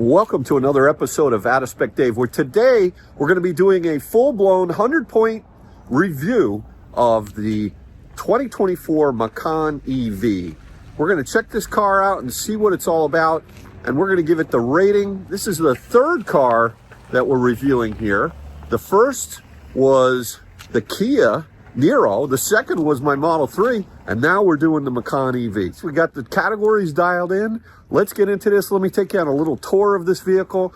Welcome to another episode of Out of Spec Dave, where today we're going to be doing a full-blown 100-point review of the 2024 Macan EV. We're going to check this car out and see what it's all about, and we're going to give it the rating. This is the third car that we're reviewing here. The first was the Kia Niro, the second was my Model 3, and now we're doing the Macan EV. So we got the categories dialed in. Let's get into this. Let me take you on a little tour of this vehicle.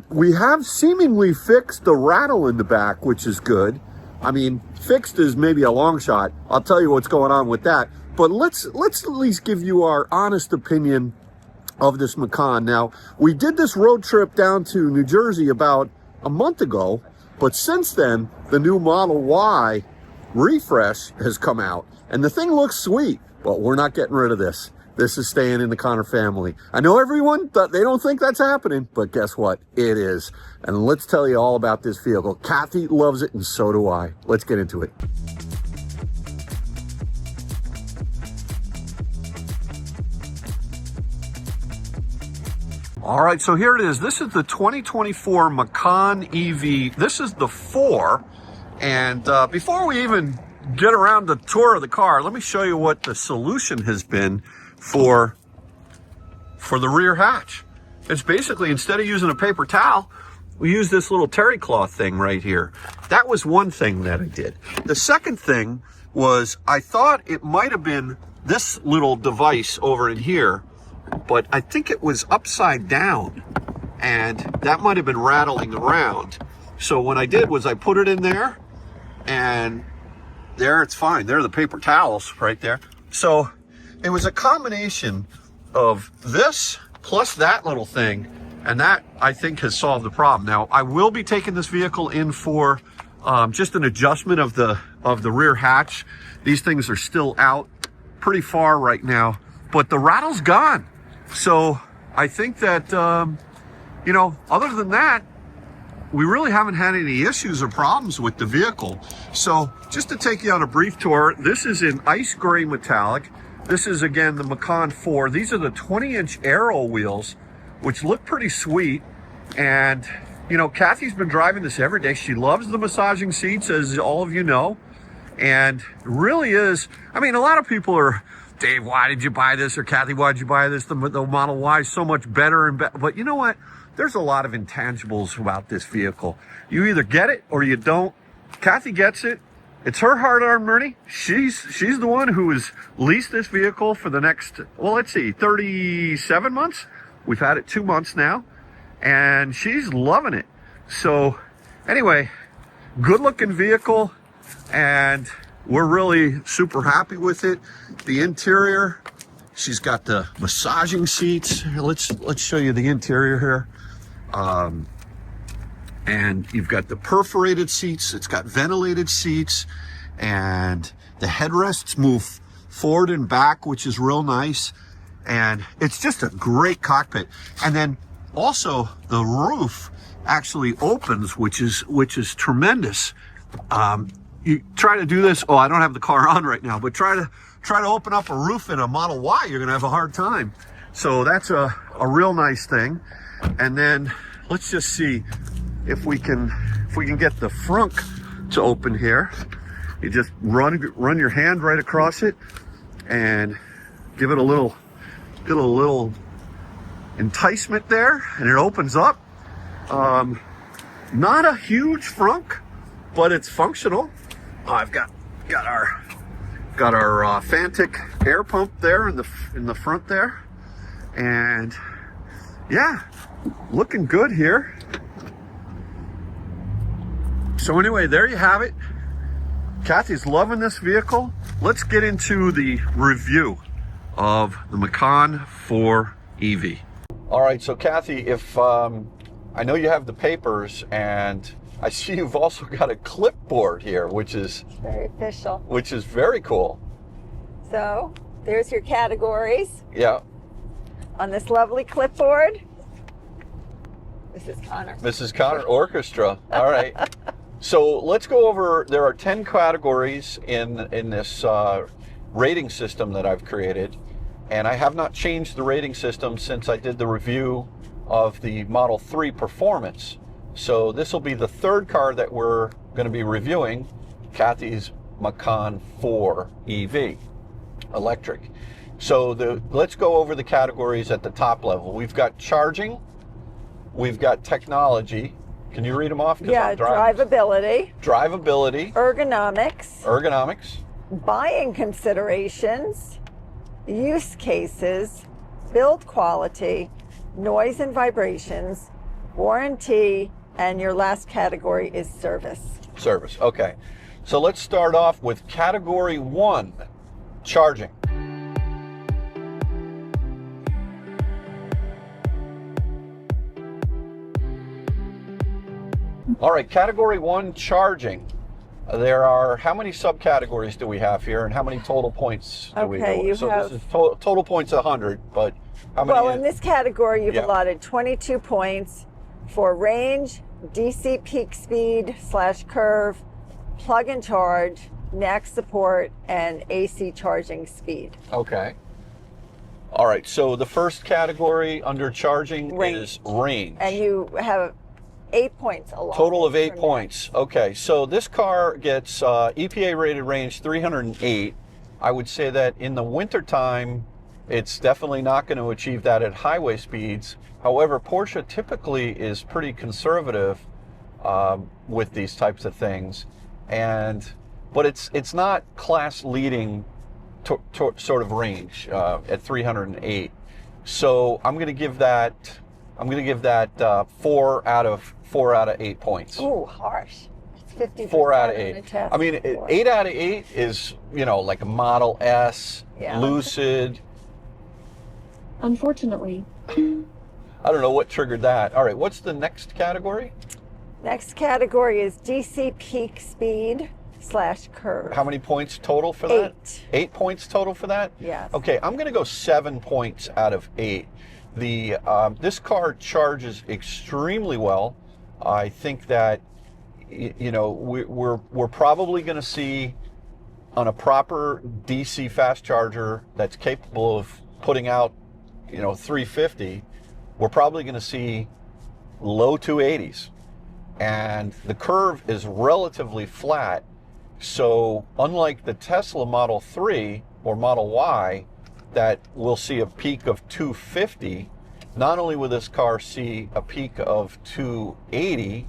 We have seemingly fixed the rattle in the back, which is good. I mean, fixed is maybe a long shot. I'll tell you what's going on with that. But let's at least give you our honest opinion of this Macan. Now, we did this road trip down to New Jersey about a month ago, but since then, the new Model Y refresh has come out, and the thing looks sweet, but we're not getting rid of this. This is staying in the Connor family. I know everyone, they don't think that's happening, but guess what? It is. And let's tell you all about this vehicle. Kathy loves it, and so do I. Let's get into it. All right, so here it is. This is the 2024 Macan EV. This is the 4. And before we even get around the tour of the car, let me show you what the solution has been for the rear hatch. It's basically, instead of using a paper towel, we use this little terry cloth thing right here. That was one thing that I did. The second thing was I thought it might have been this little device over in here, but I think it was upside down, and that might have been rattling around. So what I did was I put it in there, and there it's fine. There are the paper towels right there. So it was a combination of this plus that little thing, and that I think has solved the problem. Now I will be taking this vehicle in for just an adjustment of the rear hatch. These things are still out pretty far right now, but the rattle's gone. So I think that you know, other than that, we really haven't had any issues or problems with the vehicle. So just to take you on a brief tour, this is in ice gray metallic. This is, again, the Macan 4. These are the 20-inch aero wheels, which look pretty sweet. And, you know, Kathy's been driving this every day. She loves the massaging seats, as all of you know. And it really is, I mean, a lot of people are, Dave, why did you buy this? Or Kathy, why did you buy this? The Model Y is so much better and better. But you know what? There's a lot of intangibles about this vehicle. You either get it or you don't. Kathy gets it. It's her hard-earned money. She's the one who has leased this vehicle for the next, well, let's see, 37 months. We've had it 2 months now, and she's loving it. So anyway, good-looking vehicle, and we're really super happy with it. The interior, she's got the massaging seats. Let's show you the interior here. And you've got the perforated seats. It's got ventilated seats, and the headrests move forward and back, which is real nice. And it's just a great cockpit. And then also the roof actually opens, which is tremendous. You try to do this. Oh, I don't have the car on right now, but try to open up a roof in a Model Y. You're gonna have a hard time. So that's a real nice thing. And then let's just see if we can get the frunk to open here. You just run your hand right across it and give it a little enticement there, and it opens up. Not a huge frunk, but it's functional. I've got our Fantic air pump there in the front there, and yeah, looking good here. So anyway, there you have it. Kathy's loving this vehicle. Let's get into the review of the Macan 4 EV. All right, so Kathy, if I know you have the papers, and I see you've also got a clipboard here, which is very official. Which is very cool. So there's your categories. Yeah. On this lovely clipboard, Mrs. Connor Orchestra. All right. So let's go over, there are 10 categories in this rating system that I've created, and I have not changed the rating system since I did the review of the Model 3 Performance. So this will be the third car that we're going to be reviewing, Kathy's Macan 4 EV, electric. So let's go over the categories at the top level. We've got charging, we've got technology. Can you read them off? Yeah, drivability. Drivability. Ergonomics. Ergonomics. Buying considerations. Use cases. Build quality. Noise and vibrations. Warranty. And your last category is service. Service, okay. So let's start off with category 1, charging. All right, category 1, charging. There are, how many subcategories do we have here, and how many total points do we have? You so have, this is total points 100, but how many? Well, in this category, you've allotted 22 points for range, DC peak speed / curve, plug and charge, NAC support, and AC charging speed. Okay. All right, so the first category under charging is range. And you have 8 points allotted. Total of 8 points. Okay, so this car gets EPA rated range 308. I would say that in the wintertime, it's definitely not going to achieve that at highway speeds. However, Porsche typically is pretty conservative with these types of things, but it's not class leading sort of range at 308. So I'm going to give that 4 out of 8 points. Ooh, harsh. It's 50%. 4 out of 8. I mean, 8 out of 8 is, you know, like a Model S, Lucid. Unfortunately. I don't know what triggered that. All right, what's the next category? Next category is DC peak speed / curve. How many points total for that? 8. 8 points total for that? Yes. Okay, I'm going to go 7 points out of 8. This car charges extremely well. I think that, you know, we're probably going to see on a proper DC fast charger that's capable of putting out, you know, 350. We're probably going to see low 280s, and the curve is relatively flat. So unlike the Tesla Model 3 or Model Y that will see a peak of 250, not only will this car see a peak of 280,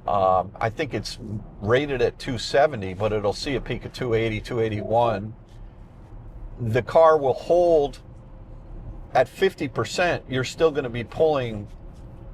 I think it's rated at 270, but it'll see a peak of 280, 281. The car will hold at 50%, you're still going to be pulling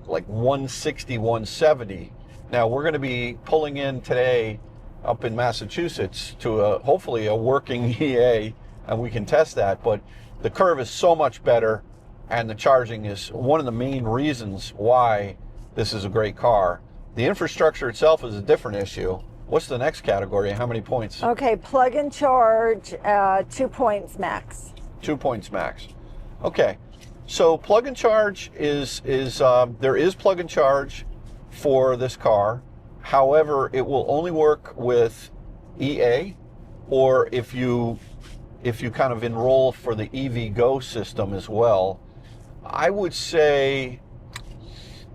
like 160, 170. Now we're going to be pulling in today up in Massachusetts to hopefully a working EA, and we can test that, but the curve is so much better, and the charging is one of the main reasons why this is a great car. The infrastructure itself is a different issue. What's the next category? How many points? Okay, plug and charge, 2 points max. 2 points max. Okay, so plug and charge there is plug and charge for this car. However, it will only work with EA, or if you kind of enroll for the EV Go system as well. I would say,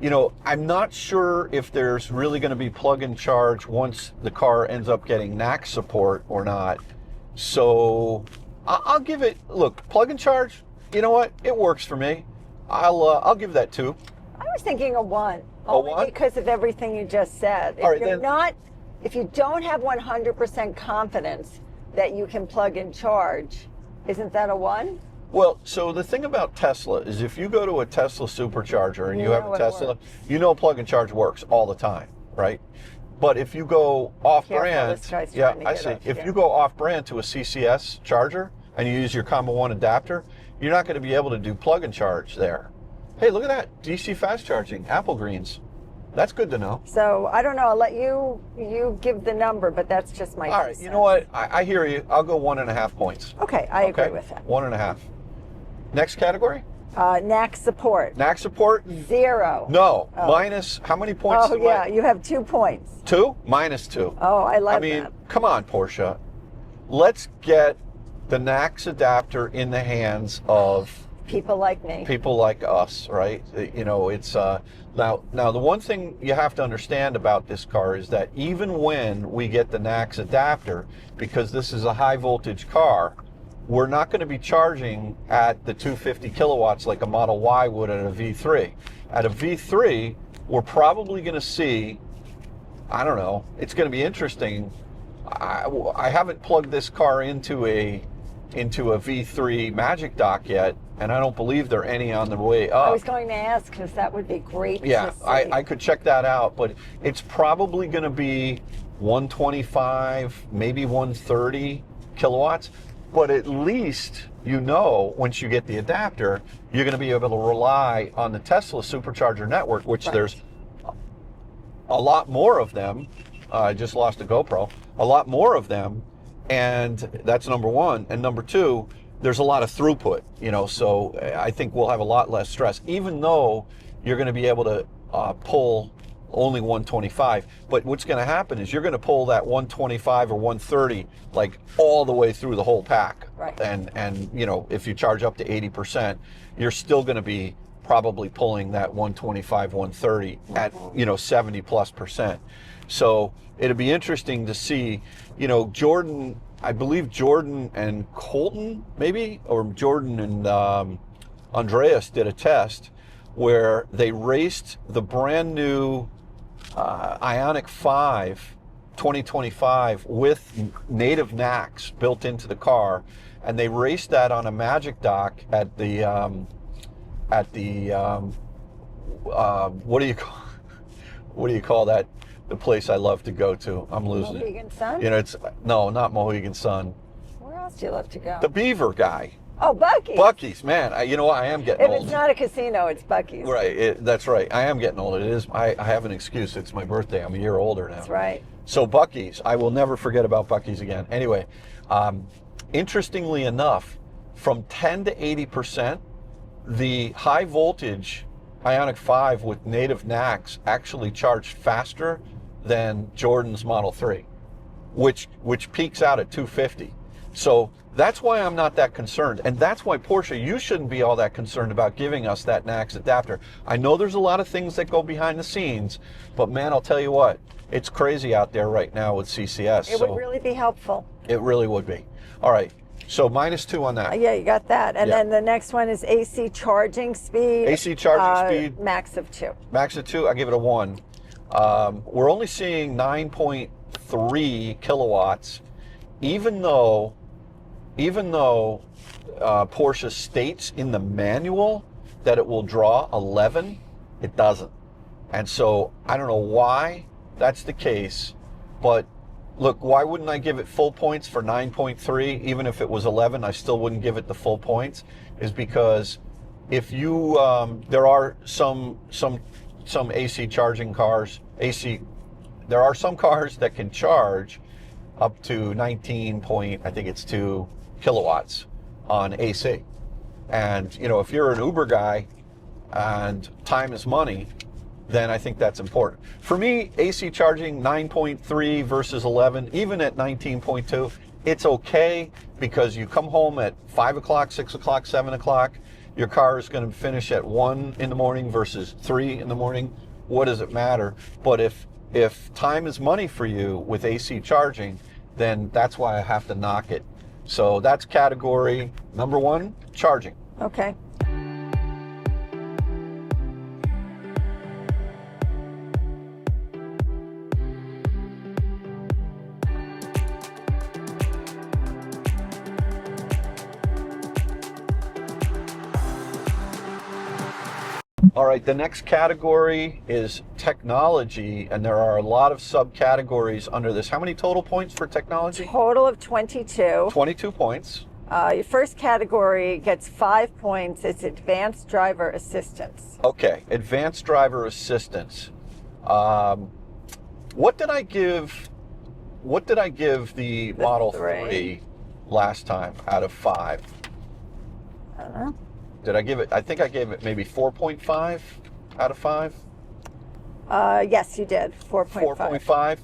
you know, I'm not sure if there's really going to be plug and charge once the car ends up getting NAC support or not. So I'll give it, look, plug and charge, you know what? It works for me. I'll give that 2. I was thinking a 1. A 1? Because of everything you just said. If you don't have 100% confidence that you can plug and charge, isn't that a 1? Well, so the thing about Tesla is if you go to a Tesla supercharger and you have a Tesla, you know plug and charge works all the time, right? But if you go off-brand, if you go off-brand to a CCS charger and you use your Combo 1 adapter, you're not going to be able to do plug and charge there. Hey, look at that, DC fast charging, Apple Greens. That's good to know. So I don't know. I'll let you give the number, but that's just my. All right. You know what? I hear you. I'll go 1.5 points. Okay, I agree with that. 1.5. Next category. NAC support. NAC support. 0. No. Minus. How many points? Oh yeah, you have 2 points. 2? Minus 2. Oh, I love that. I mean, that. Come on, Porsche. Let's get the NACS adapter in the hands of People like me. People like us, right? You know, it's now the one thing you have to understand about this car is that even when we get the NACS adapter, because this is a high voltage car, we're not going to be charging at the 250 kilowatts like a Model Y would at a V3. At a V3, we're probably going to see, I don't know, it's going to be interesting. I haven't plugged this car into a V3 Magic Dock yet, and I don't believe there are any on the way up. I was going to ask, because that would be great yeah, to see. I could check that out, but it's probably going to be 125, maybe 130 kilowatts. But at least, you know, once you get the adapter, you're going to be able to rely on the Tesla supercharger network, which there's a lot more of them. I just lost a GoPro. A lot more of them, and that's number one. And number two, there's a lot of throughput, you know, so I think we'll have a lot less stress, even though you're going to be able to pull only 125. But what's going to happen is you're going to pull that 125 or 130 like all the way through the whole pack. Right. And you know, if you charge up to 80%, you're still going to be probably pulling that 125, 130 at, you know, 70+%. So it'll be interesting to see, you know, Jordan, I believe Jordan and Colton, maybe, or Jordan and Andreas did a test where they raced the brand new Ioniq 5 2025 with native NACS built into the car, and they raced that on a Magic Dock at the what do you call that? The place I love to go to. I'm losing it. Mohegan Sun? You know, it's no, not Mohegan Sun. Where else do you love to go? The Beaver guy. Oh, Buc-ee's. Buc-ee's, man. You know what? I am getting If old. it's not a casino, it's Buc-ee's. Right. That's right. I am getting old. It is. I have an excuse. It's my birthday. I'm a year older now. That's right. So Buc-ee's. I will never forget about Buc-ee's again. Anyway, interestingly enough, from 10 to 80%, the high voltage Ioniq 5 with native NACS actually charged faster than Jordan's Model 3, which peaks out at 250. So that's why I'm not that concerned. And that's why, Porsche, you shouldn't be all that concerned about giving us that NACS adapter. I know there's a lot of things that go behind the scenes, but man, I'll tell you what, it's crazy out there right now with CCS. It would really be helpful. It really would be. All right, so -2 on that. Yeah, you got that. And then the next one is AC charging speed. AC charging speed. Max of 2. Max of 2, I give it a 1. We're only seeing 9.3 kilowatts, even though Porsche states in the manual that it will draw 11, it doesn't. And so I don't know why that's the case, but look, why wouldn't I give it full points for 9.3? Even if it was 11, I still wouldn't give it the full points, is because if you, there are some AC charging cars, there are some cars that can charge up to 2 kilowatts on AC. And, you know, if you're an Uber guy and time is money, then I think that's important. For me, AC charging 9.3 versus 11, even at 19.2, it's okay, because you come home at 5 o'clock, 6 o'clock, 7 o'clock, your car is going to finish at 1 in the morning versus 3 in the morning. What does it matter? But if time is money for you with AC charging, then that's why I have to knock it. So that's category number 1, charging. Okay. All right, the next category is technology, and there are a lot of subcategories under this. How many total points for technology? Total of 22. 22 points. Your first category gets 5 points. It's advanced driver assistance. Okay, advanced driver assistance. What did I give the Model 3 last time out of 5? I don't know. Did I give it, I think I gave it maybe 4.5 out of 5? Yes, you did. 4.5. 4.5?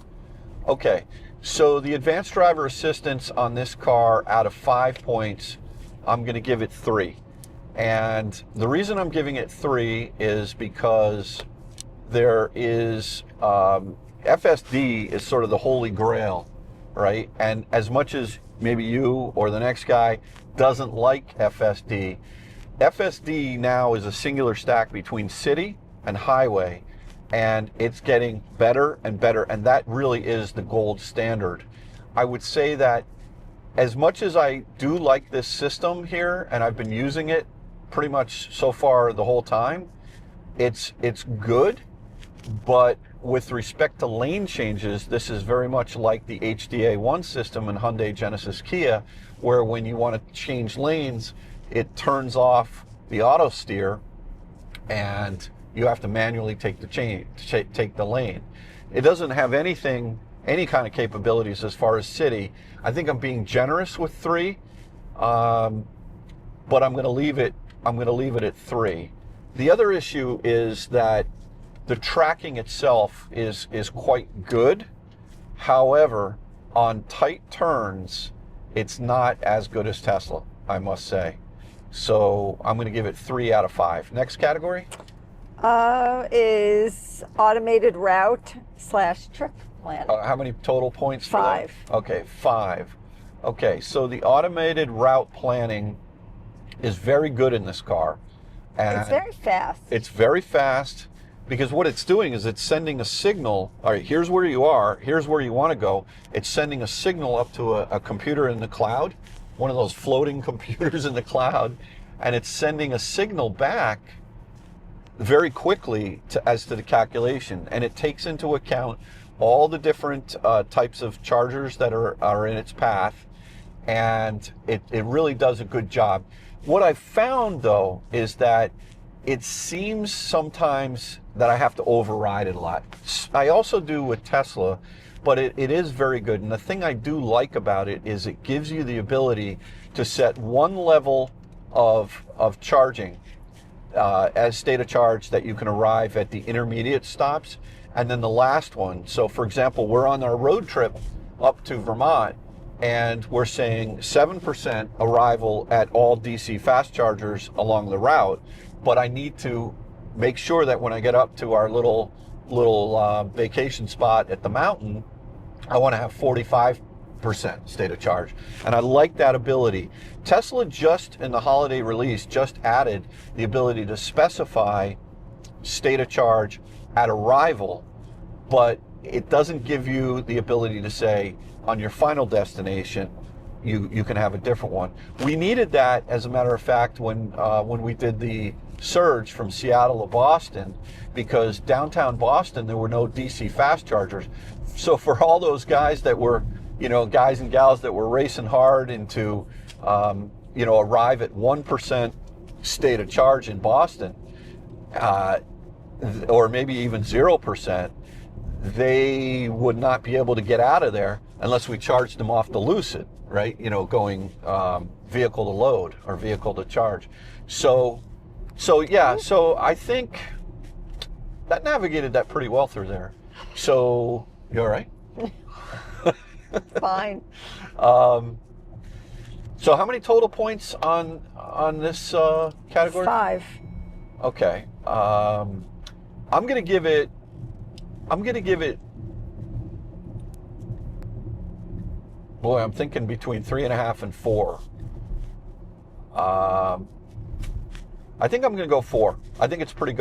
Okay. So the advanced driver assistance on this car out of 5 points, I'm going to give it 3. And the reason I'm giving it 3 is because there is, FSD is sort of the holy grail, right? And as much as maybe you or the next guy doesn't like FSD, FSD now is a singular stack between city and highway, and it's getting better and better, and that really is the gold standard. I would say that as much as I do like this system here, and I've been using it pretty much so far the whole time, it's good, but with respect to lane changes, this is very much like the HDA1 system in Hyundai, Genesis, Kia, where when you want to change lanes, it turns off the auto steer and you have to manually take the lane. It doesn't have any kind of capabilities as far as city. I think I'm being generous with 3, but I'm going to leave it at 3. The other issue is that the tracking itself is quite good. However, on tight turns, it's not as good as Tesla, I must say. So I'm going to give it 3 out of 5. Next category? Is automated route / trip plan. How many total points? 5. For that? Okay, 5. Okay, so the automated route planning is very good in this car. And it's very fast. It's very fast because what it's doing is it's sending a signal. All right, here's where you are. Here's where you want to go. It's sending a signal up to a computer in the cloud, one of those floating computers in the cloud, and it's sending a signal back very quickly as to the calculation, and it takes into account all the different types of chargers that are in its path, and it really does a good job. What I've found, though, is that it seems sometimes that I have to override it a lot. I also do with Tesla, but it is very good. And the thing I do like about it is it gives you the ability to set one level of charging as state of charge that you can arrive at the intermediate stops, and then the last one. So for example, we're on our road trip up to Vermont, and we're saying 7% arrival at all DC fast chargers along the route, but I need to make sure that when I get up to our little vacation spot at the mountain, I want to have 45% state of charge, and I like that ability. Tesla just in the holiday release just added the ability to specify state of charge at arrival, but it doesn't give you the ability to say on your final destination you can have a different one. We needed that, as a matter of fact, when we did the surge from Seattle to Boston, because downtown Boston there were no DC fast chargers. So for all those guys that were, guys and gals that were racing hard into, arrive at 1% state of charge in Boston, or maybe even 0%, they would not be able to get out of there unless we charged them off the Lucid, right? Going vehicle to load or vehicle to charge. So I think that navigated that pretty well through there. So, you all right? Fine. So how many total points on this category? 5. Okay. I'm gonna give it. Boy, I'm thinking between 3.5 and 4. I think I'm gonna go 4. I think it's pretty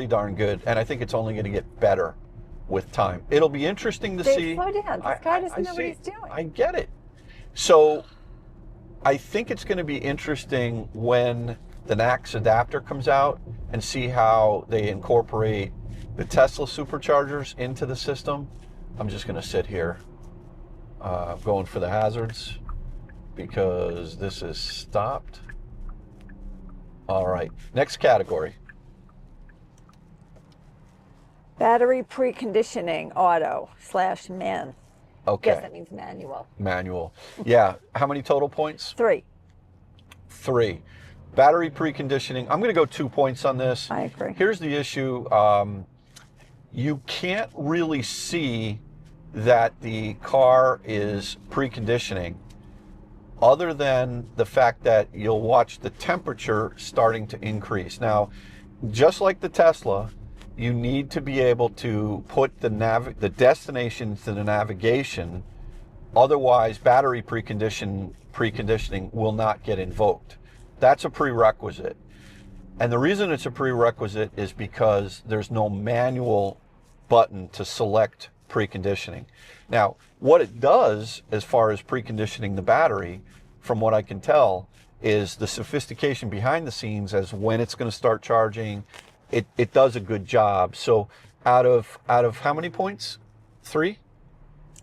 darn good, and I think it's only gonna get better with time. It'll be interesting to see. Slow down. This guy doesn't know what he's doing. I get it. So I think it's going to be interesting when the NACS adapter comes out and see how they incorporate the Tesla superchargers into the system. I'm just going to sit here going for the hazards because this is stopped. All right, next category. Battery preconditioning auto / man. Okay. Guess that means manual. Manual. Yeah. How many total points? 3. 3. Battery preconditioning. I'm going to go 2 points on this. I agree. Here's the issue. You can't really see that the car is preconditioning other than the fact that you'll watch the temperature starting to increase. Now, just like the Tesla, you need to be able to put the destination to the navigation. Otherwise, battery preconditioning will not get invoked. That's a prerequisite. And the reason it's a prerequisite is because there's no manual button to select preconditioning. Now, what it does as far as preconditioning the battery, from what I can tell, is the sophistication behind the scenes as when it's going to start charging. It does a good job. So out of how many points? 3?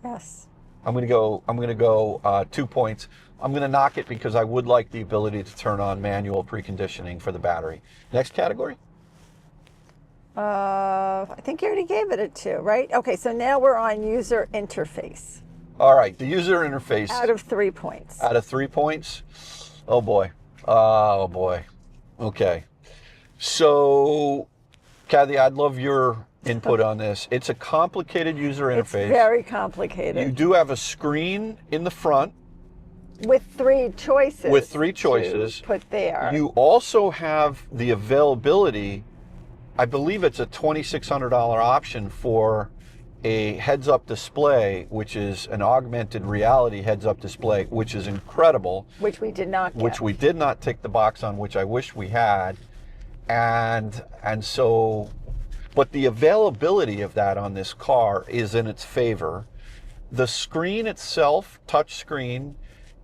Yes. I'm going to go 2 points. I'm going to knock it because I would like the ability to turn on manual preconditioning for the battery. Next category? I think you already gave it a 2, right? Okay, so now we're on user interface. All right, the user interface. Out of 3 points. Out of 3 points? Oh boy. Oh boy. Okay. So, Kathy, I'd love your input on this. It's a complicated user interface. It's very complicated. You do have a screen in the front. With 3 choices. With 3 choices. To put there. You also have the availability, I believe it's a $2,600 option for a heads-up display, which is an augmented reality heads-up display, which is incredible. Which we did not get. Which we did not tick the box on, which I wish we had. And so, but the availability of that on this car is in its favor. The screen itself, touch screen,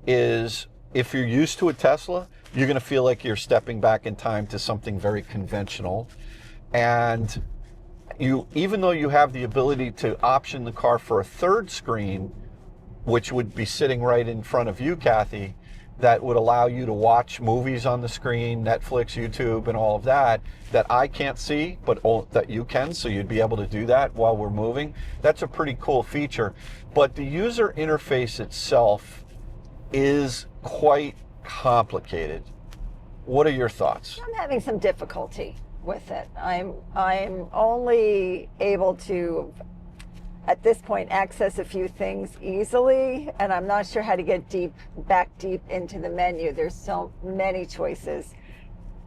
is, if you're used to a Tesla, you're going to feel like you're stepping back in time to something very conventional. And even though you have the ability to option the car for a third screen, which would be sitting right in front of you, Kathy, that would allow you to watch movies on the screen, Netflix, YouTube, and all of that I can't see, but that you can, so you'd be able to do that while we're moving. That's a pretty cool feature. But the user interface itself is quite complicated. What are your thoughts? I'm having some difficulty with it. I'm only able to, at this point, access a few things easily, and I'm not sure how to get back deep into the menu. There's so many choices,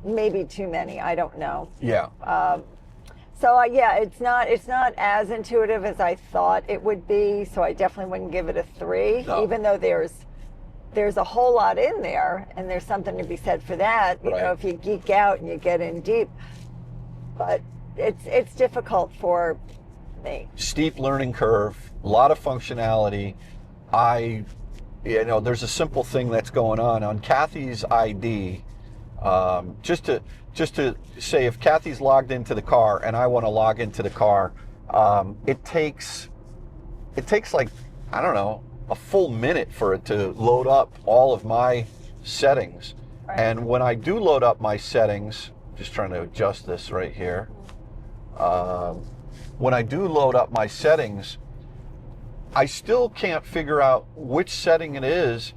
maybe too many, I don't know. Yeah. Yeah, it's not as intuitive as I thought it would be, so I definitely wouldn't give it a 3, no. Even though there's a whole lot in there, and there's something to be said for that, you know, if you geek out and you get in deep. But it's difficult for me. Steep learning curve, a lot of functionality. There's a simple thing that's going on Kathy's ID. Just to say, if Kathy's logged into the car and I want to log into the car, it takes like, I don't know, a full minute for it to load up all of my settings. Right. And when I do load up my settings, just trying to adjust this right here. When I do load up my settings, I still can't figure out which setting it is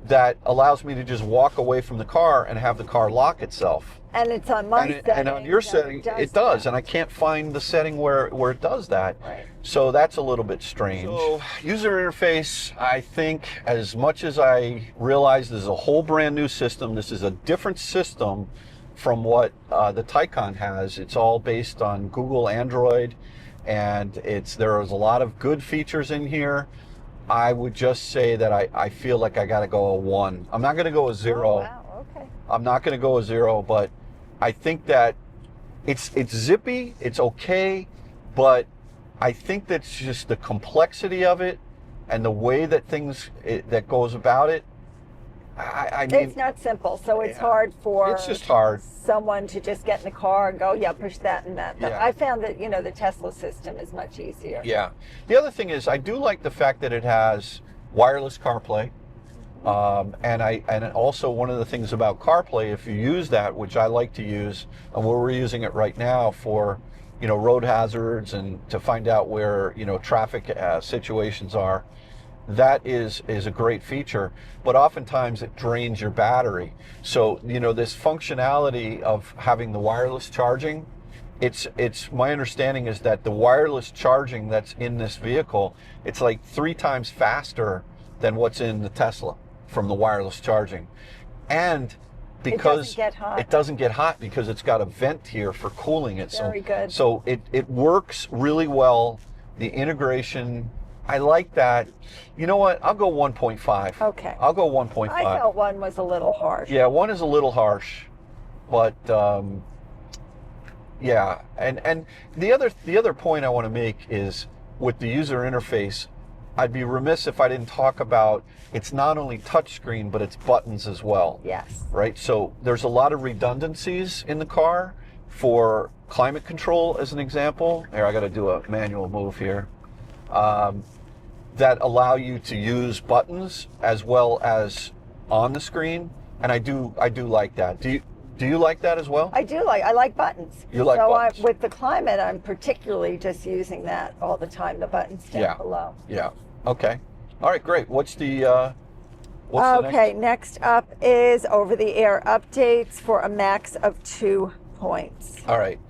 that allows me to just walk away from the car and have the car lock itself. And it's on my setting. And on your setting, it does. And I can't find the setting where it does that. Right. So that's a little bit strange. So user interface, I think, as much as I realize this is a whole brand new system, this is a different system from what the Taycan has. It's all based on Google Android, and there is a lot of good features in here. I would just say that I feel like I got to go a 1. I'm not going to go a 0. Oh, wow. Okay. I'm not going to go a 0, but I think that it's zippy, it's okay, but I think that's just the complexity of it and the way that that goes about it. I mean, it's not simple, so it's hard for it's just hard. Someone to just get in the car and go, yeah, push that and that. Yeah. I found that, the Tesla system is much easier. Yeah. The other thing is, I do like the fact that it has wireless CarPlay. And also one of the things about CarPlay, if you use that, which I like to use, and we're using it right now for, road hazards and to find out where, traffic situations are, that is a great feature, but oftentimes it drains your battery. So, this functionality of having the wireless charging, it's my understanding is that the wireless charging that's in this vehicle, it's like 3 times faster than what's in the Tesla. from the wireless charging. And because it doesn't get hot because it's got a vent here for cooling it. Very good. So it works really well. The integration, I like that. You know what? I'll go 1.5. Okay. I'll go 1.5. I felt 1 was a little harsh. Yeah, 1 is a little harsh, but yeah. And the other point I want to make is with the user interface, I'd be remiss if I didn't talk about it's not only touchscreen, but it's buttons as well. Yes. Right? So there's a lot of redundancies in the car for climate control, as an example. Here, I got to do a manual move here. That allow you to use buttons as well as on the screen, and I do like that. Do you like that as well? I like buttons. You like buttons. With the climate, I'm particularly just using that all the time, the buttons down below. Yeah. Okay. All right, great. What's the next up is over-the-air updates for a max of 2 points. All right.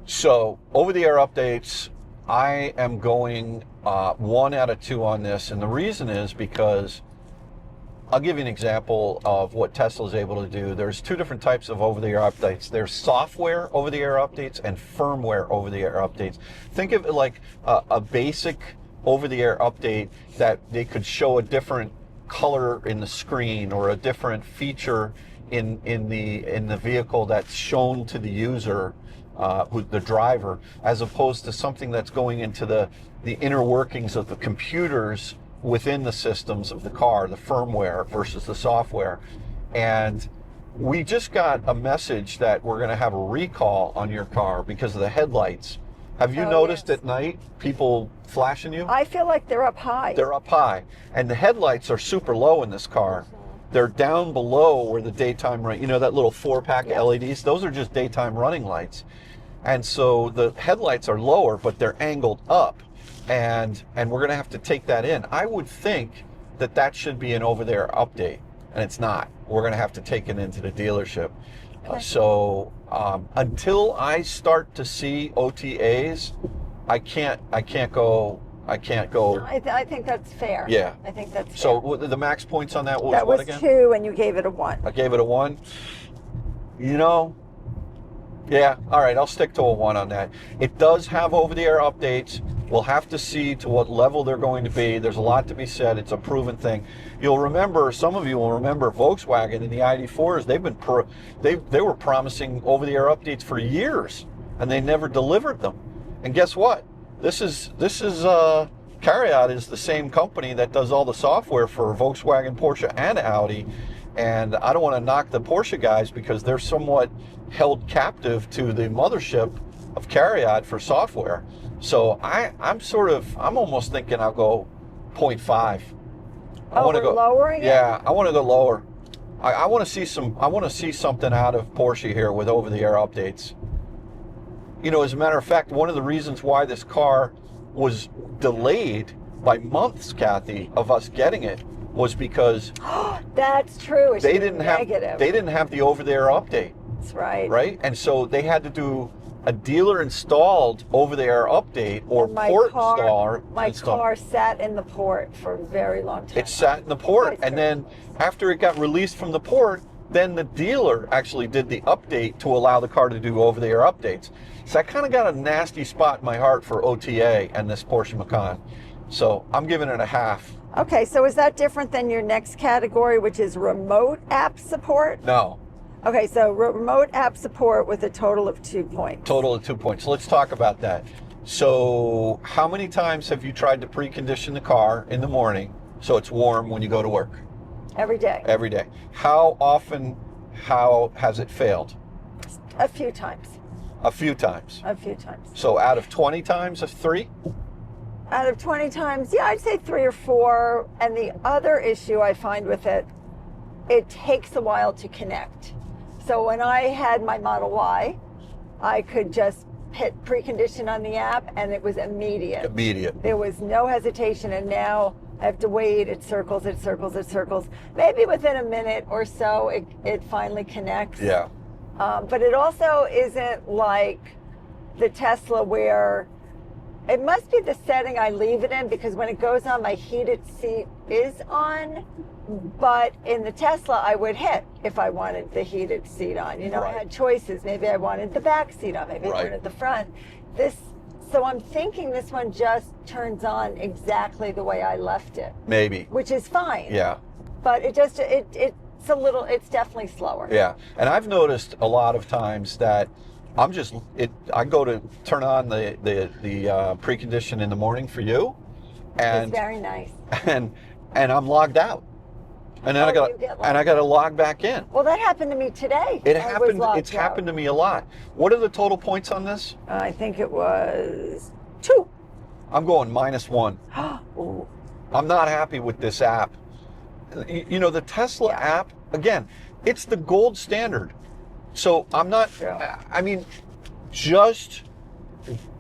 So over-the-air updates, I am going 1 out of 2 on this, and the reason is because I'll give you an example of what Tesla is able to do. There's 2 different types of over-the-air updates. There's software over-the-air updates and firmware over-the-air updates. Think of it like a basic over-the-air update that they could show a different color in the screen or a different feature in the vehicle that's shown to the user, the driver, as opposed to something that's going into the inner workings of the computers within the systems of the car, the firmware versus the software. And we just got a message that we're going to have a recall on your car because of the headlights. Have you noticed at night people flashing you? I feel like they're up high. They're up high. And the headlights are super low in this car. They're down below where the daytime running, you know, that little 4-pack LEDs, those are just daytime running lights. And so the headlights are lower, but they're angled up. And we're going to have to take that in. I would think that should be an over-there update, and it's not. We're going to have to take it into the dealership. So until I start to see OTAs, I can't go. I think that's fair. Yeah. I think that's fair. So the max points on that was what again? 2, and you gave it a 1. I gave it a 1. You know, yeah, all right, I'll stick to a 1 on that. It does have over-the-air updates. We'll have to see to what level they're going to be. There's a lot to be said. It's a proven thing. You'll remember, some of you will remember Volkswagen and the ID4s. They were promising over-the-air updates for years, and they never delivered them. And guess what? This is CarLinkit is the same company that does all the software for Volkswagen, Porsche, and Audi. And I don't want to knock the Porsche guys because they're somewhat held captive to the mothership of CarLinkit for software. So I'm almost thinking I'll go 0.5. I want to go lowering it? Yeah, I want to go lower. I want to see something out of Porsche here with over-the-air updates. You know, as a matter of fact, one of the reasons why this car was delayed by months, Kathy, of us getting it was because that's true. They didn't have the over-the-air update. That's right. Right? And so they had to do a dealer installed over-the-air update or port installer. My car sat in the port for a very long time. It sat in the port, and then after it got released from the port, then the dealer actually did the update to allow the car to do over-the-air updates. So I kind of got a nasty spot in my heart for OTA and this Porsche Macan. So I'm giving it a half. Okay, so is that different than your next category, which is remote app support? No. Okay, so remote app support with a total of 2 points. Total of 2 points. Let's talk about that. So how many times have you tried to precondition the car in the morning so it's warm when you go to work? Every day. Every day. How often has it failed? A few times. A few times. A few times. So out of 20 times, of 3? Out of 20 times, yeah, I'd say 3 or 4. And the other issue I find with it takes a while to connect. So when I had my Model Y, I could just hit precondition on the app and it was immediate. Immediate. There was no hesitation, and now I have to wait. It circles, it circles, it circles. Maybe within a minute or so, it finally connects. Yeah. But it also isn't like the Tesla where it must be the setting I leave it in, because when it goes on, my heated seat is on, But in the Tesla, I would hit if I wanted the heated seat on. You know, I had choices. Maybe I wanted the back seat on. Maybe I wanted the front. So I'm thinking this one just turns on exactly the way I left it. Maybe. Which is fine. Yeah. But it's definitely slower. Yeah. And I've noticed a lot of times that I go to turn on the precondition in the morning for you, and it's very nice. And I'm logged out. And then I got to log back in. Well, that happened to me today. It's happened to me a lot. What are the total points on this? I think it was 2. I'm going -1. I'm not happy with this app. You know, the Tesla app, again, it's the gold standard. So I'm not, I mean, just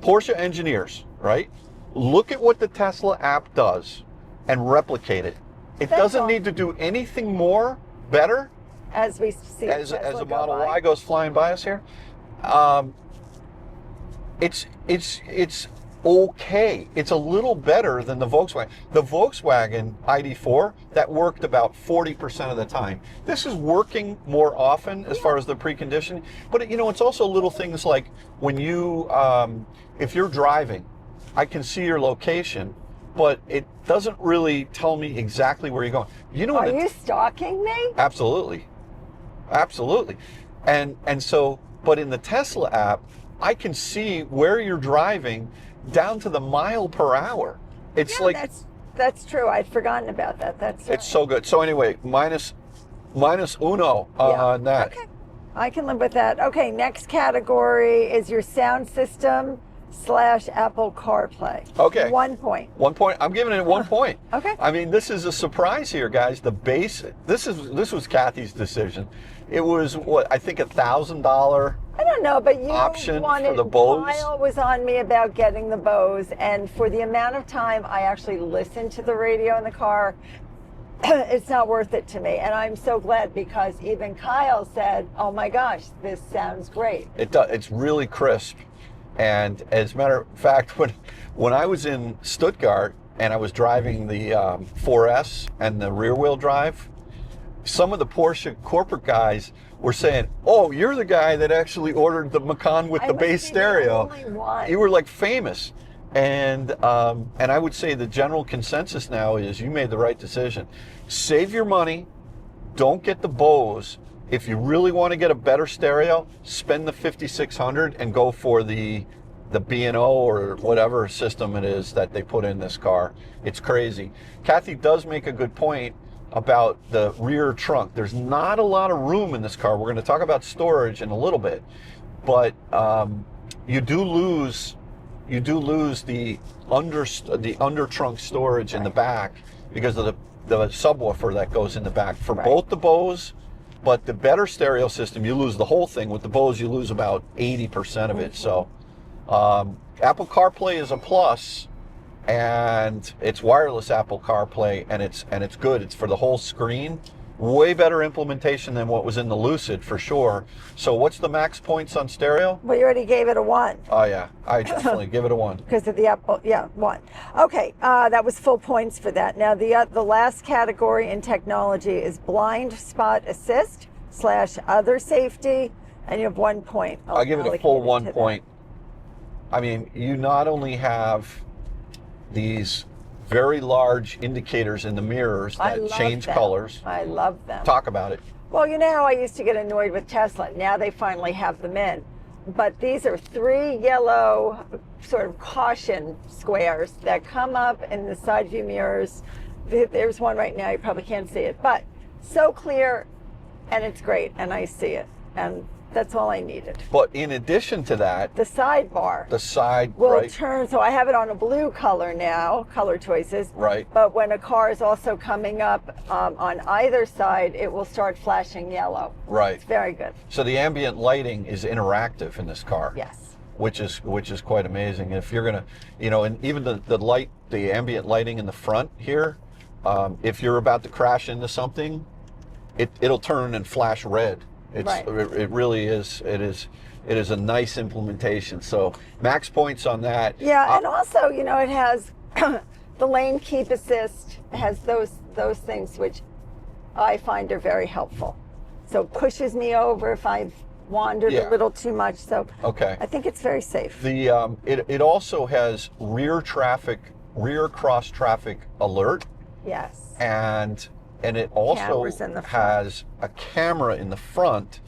Porsche engineers, right? Look at what the Tesla app does and replicate it. It doesn't need to do anything more better. As we see, as a Model Y goes flying by us here, it's okay. It's a little better than the Volkswagen. The Volkswagen ID4 that worked about 40% of the time. This is working more often as far as the preconditioning. But you know, it's also little things like when you, if you're driving, I can see your location, but it doesn't really tell me exactly where you're going. You know, are you stalking me? Absolutely, absolutely. And so, but in the Tesla app, I can see where you're driving down to the mile per hour. It's that's true. I'd forgotten about that. It's so good. So anyway, minus uno on that. Okay, I can live with that. Okay, next category is your sound system / Apple CarPlay. Okay. 1 point. 1 point. I'm giving it 1 point. Okay. I mean, this is a surprise here, guys. The base. This was Kathy's decision. It was what I think $1,000. I don't know, but you option wanted, for the Bose. Kyle was on me about getting the Bose, and for the amount of time I actually listened to the radio in the car, it's not worth it to me. And I'm so glad, because even Kyle said, "Oh my gosh, this sounds great." It does. It's really crisp. And as a matter of fact, when I was in Stuttgart and I was driving the 4S and the rear wheel drive, some of the Porsche corporate guys were saying, "Oh, you're the guy that actually ordered the Macan with the bass stereo." You were like famous. And I would say the general consensus now is you made the right decision. Save your money. Don't get the Bose. If you really want to get a better stereo, spend the $5,600 and go for the B&O or whatever system it is that they put in this car. It's crazy. Kathy does make a good point about the rear trunk. There's not a lot of room in this car. We're going to talk about storage in a little bit, but you do lose the under trunk storage in the back because of the subwoofer that goes in the back for both the Bose. But the better stereo system, you lose the whole thing. With the Bose, you lose about 80% of it. So Apple CarPlay is a plus, and it's wireless Apple CarPlay, and it's good. It's for the whole screen. Way better implementation than what was in the Lucid, for sure. So what's the max points on stereo? Well, you already gave it a 1. Oh, yeah. I definitely give it a 1. Because of the Apple, 1. Okay, that was full points for that. Now, the last category in technology is blind spot assist / other safety, and you have 1 point. I give it a full 1 point. I mean, you not only have these very large indicators in the mirrors that change colors. I love them. Talk about it. Well, you know how I used to get annoyed with Tesla. Now they finally have them in. But these are 3 yellow sort of caution squares that come up in the side view mirrors. There's one right now. You probably can't see it. But so clear, and it's great, and I see it. And that's all I needed. But in addition to that, the sidebar. The side will turn, so I have it on a blue color now, color choices. Right. But when a car is also coming up on either side, it will start flashing yellow. Right. It's very good. So the ambient lighting is interactive in this car. Yes. Which is quite amazing. If you're gonna, you know, and even the ambient lighting in the front here, if you're about to crash into something, it'll turn and flash red. It really is. It is a nice implementation. So max points on that. Yeah, and also, you know, it has the lane keep assist. It has those things which I find are very helpful. So it pushes me over if I've wandered a little too much. So I think it's very safe. The it also has rear cross traffic alert. Yes. And it also has a camera in the front.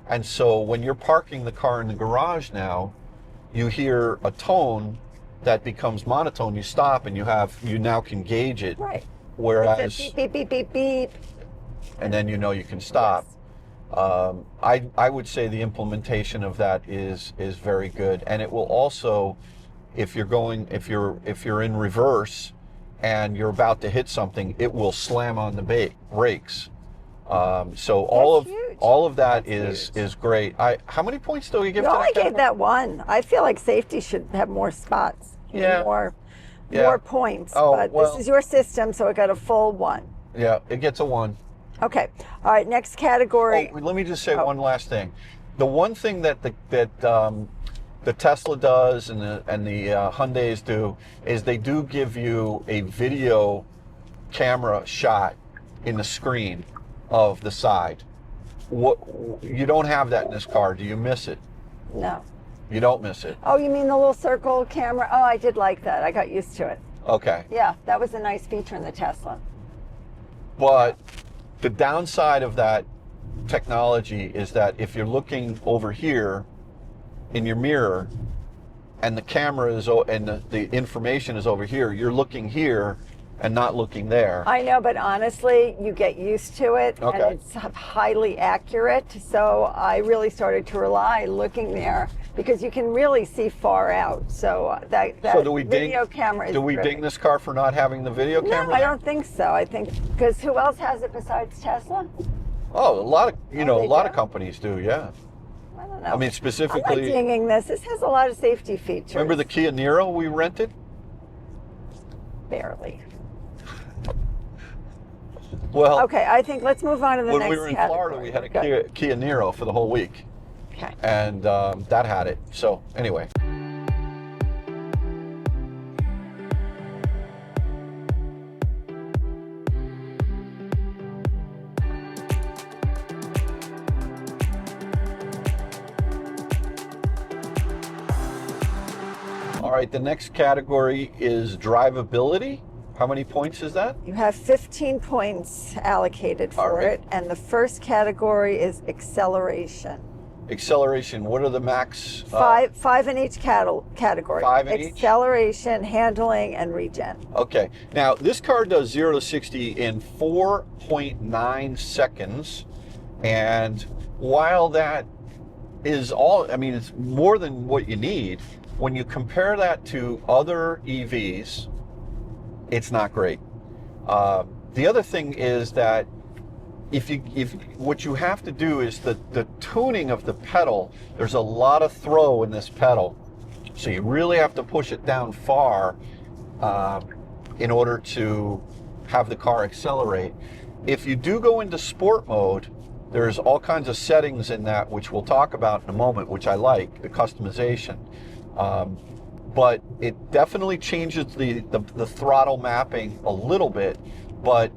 And so when you're parking the car in the garage now, you hear a tone that becomes monotone. You stop and you now can gauge it. Right. Whereas beep, beep, beep, beep, beep. And then you know you can stop. Yes. I would say the implementation of that is very good. And it will also, if you're in reverse and you're about to hit something, it will slam on the brakes. So all of that is great. How many points do we give? You only gave that one. I feel like safety should have more spots. More points. But this is your system, so it got a full 1. Yeah, it gets a 1. Okay. All right. Next category. Oh, let me just say one last thing. The one thing that the Tesla does and the Hyundais do is they do give you a video camera shot in the screen of the side. You don't have that in this car. Do you miss it? No. You don't miss it. Oh, you mean the little circle camera? Oh, I did like that. I got used to it. Okay. Yeah, that was a nice feature in the Tesla. But the downside of that technology is that if you're looking over here in your mirror and the camera is and the information is over here, you're looking here and not looking there. I know, but honestly, you get used to it, and it's highly accurate. So I really started to rely looking there because you can really see far out. So that video camera is Do we ding this car for not having the video camera? No, I don't think so. I think because who else has it besides Tesla? Oh, a lot of companies do, yeah. I don't know. I mean, specifically. I'm not dinging this. This has a lot of safety features. Remember the Kia Niro we rented? Barely. Well, okay, I think let's move on to the next When we were in Florida, we had a Kia Niro for the whole week. Okay. And that had it. So, anyway. All right, the next category is drivability. How many points is that? You have 15 points allocated for it, and the first category is acceleration. Acceleration, what are the max? Five in each category. 5 in each? Acceleration, handling, and regen. Okay, now this car does 0 to 60 in 4.9 seconds, and while that is it's more than what you need, when you compare that to other EVs, it's not great. The other thing is that if what you have to do is the tuning of the pedal. There's a lot of throw in this pedal, so you really have to push it down far in order to have the car accelerate. If you do go into sport mode, there's all kinds of settings in that which we'll talk about in a moment, which I like, the customization. But it definitely changes the throttle mapping a little bit, but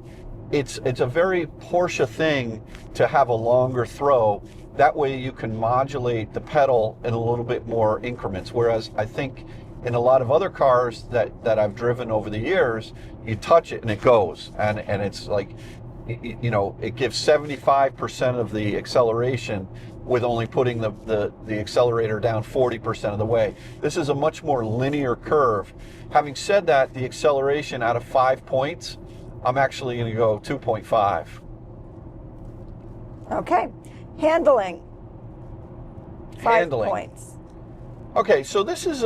it's a very Porsche thing to have a longer throw. That way you can modulate the pedal in a little bit more increments. Whereas I think in a lot of other cars that I've driven over the years, you touch it and it goes, and it's like, it gives 75% of the acceleration with only putting the accelerator down 40% of the way. This is a much more linear curve. Having said that, the acceleration out of 5 points, I'm actually going to go 2.5. Okay, handling. 5 points. Okay, so this is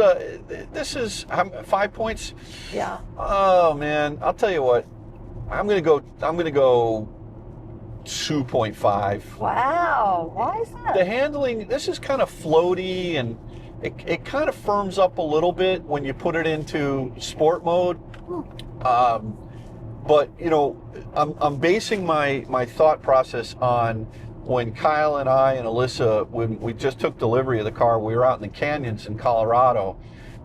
5 points. Yeah. Oh man, I'll tell you what. I'm gonna go 2.5. Wow, why is that? The handling, this is kind of floaty, and it kind of firms up a little bit when you put it into sport mode. But I'm basing my thought process on when Kyle and I and Alyssa, when we just took delivery of the car, we were out in the canyons in Colorado,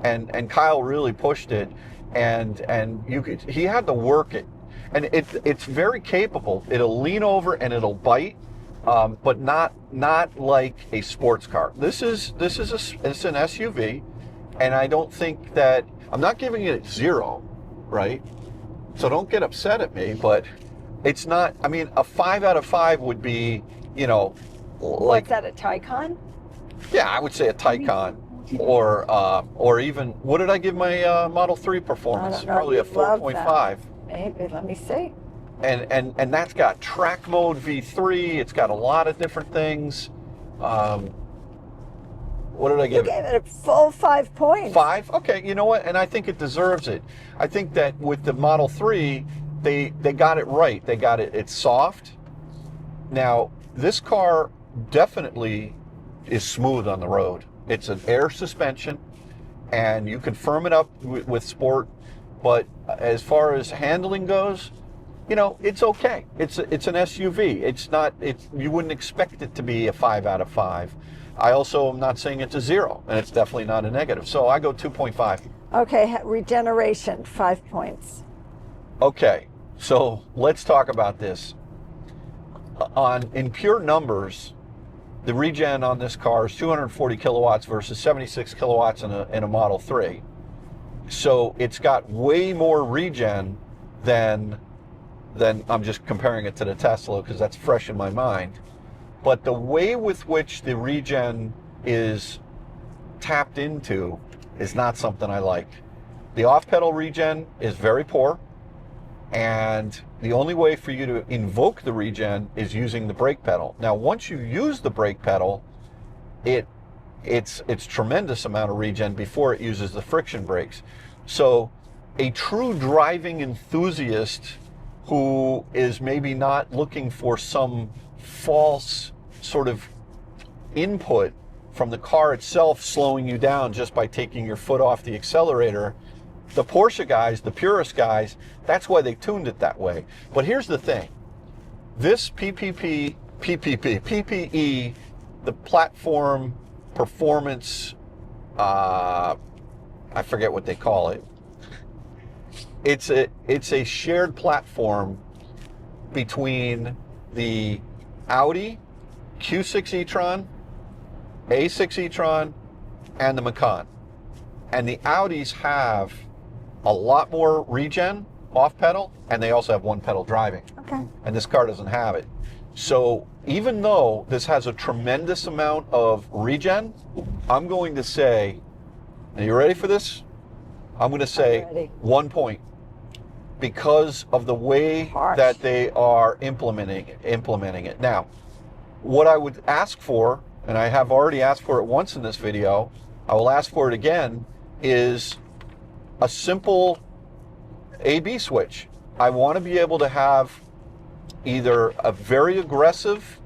and Kyle really pushed it, and he had to work it. And it's very capable. It'll lean over and it'll bite, but not like a sports car. It's an SUV, and I don't think that, I'm not giving it 0, right? So don't get upset at me, but it's not, I mean, a 5 out of 5 would be, you know, like. What's that, a Taycan? Yeah, I would say a Taycan, or even, what did I give my Model 3 performance? Probably a 4.5. Maybe, let me see. And that's got track mode V3. It's got a lot of different things. What did I give it? You gave it a full 5 points. 5? Okay, you know what? And I think it deserves it. I think that with the Model 3, they got it right. They got it. It's soft. Now, this car definitely is smooth on the road. It's an air suspension, and you can firm it up with sport. But as far as handling goes, you know, it's okay. It's an SUV. It's not. You wouldn't expect it to be a 5 out of 5. I also am not saying it's a 0, and it's definitely not a negative. So I go 2.5. Okay, regeneration, 5 points. Okay, so let's talk about this. In pure numbers, the regen on this car is 240 kilowatts versus 76 kilowatts in a Model 3. So it's got way more regen than I'm just comparing it to the Tesla because that's fresh in my mind. But the way with which the regen is tapped into is not something I like. The off-pedal regen is very poor, and the only way for you to invoke the regen is using the brake pedal. Now, once you use the brake pedal, it's tremendous amount of regen before it uses the friction brakes. So a true driving enthusiast who is maybe not looking for some false sort of input from the car itself slowing you down just by taking your foot off the accelerator, the Porsche guys, the purist guys, that's why they tuned it that way. But here's the thing. This PPE, the platform performance, I forget what they call it. It's a shared platform between the Audi Q6 e-tron, A6 e-tron, and the Macan. And the Audis have a lot more regen off pedal, and they also have one pedal driving. Okay. And this car doesn't have it. So even though this has a tremendous amount of regen, I'm going to say, are you ready for this? I'm going to say 1 point, because of the way that they are implementing it. Now, what I would ask for, and I have already asked for it once in this video, I will ask for it again, is a simple A/B switch. I want to be able to have either a very aggressive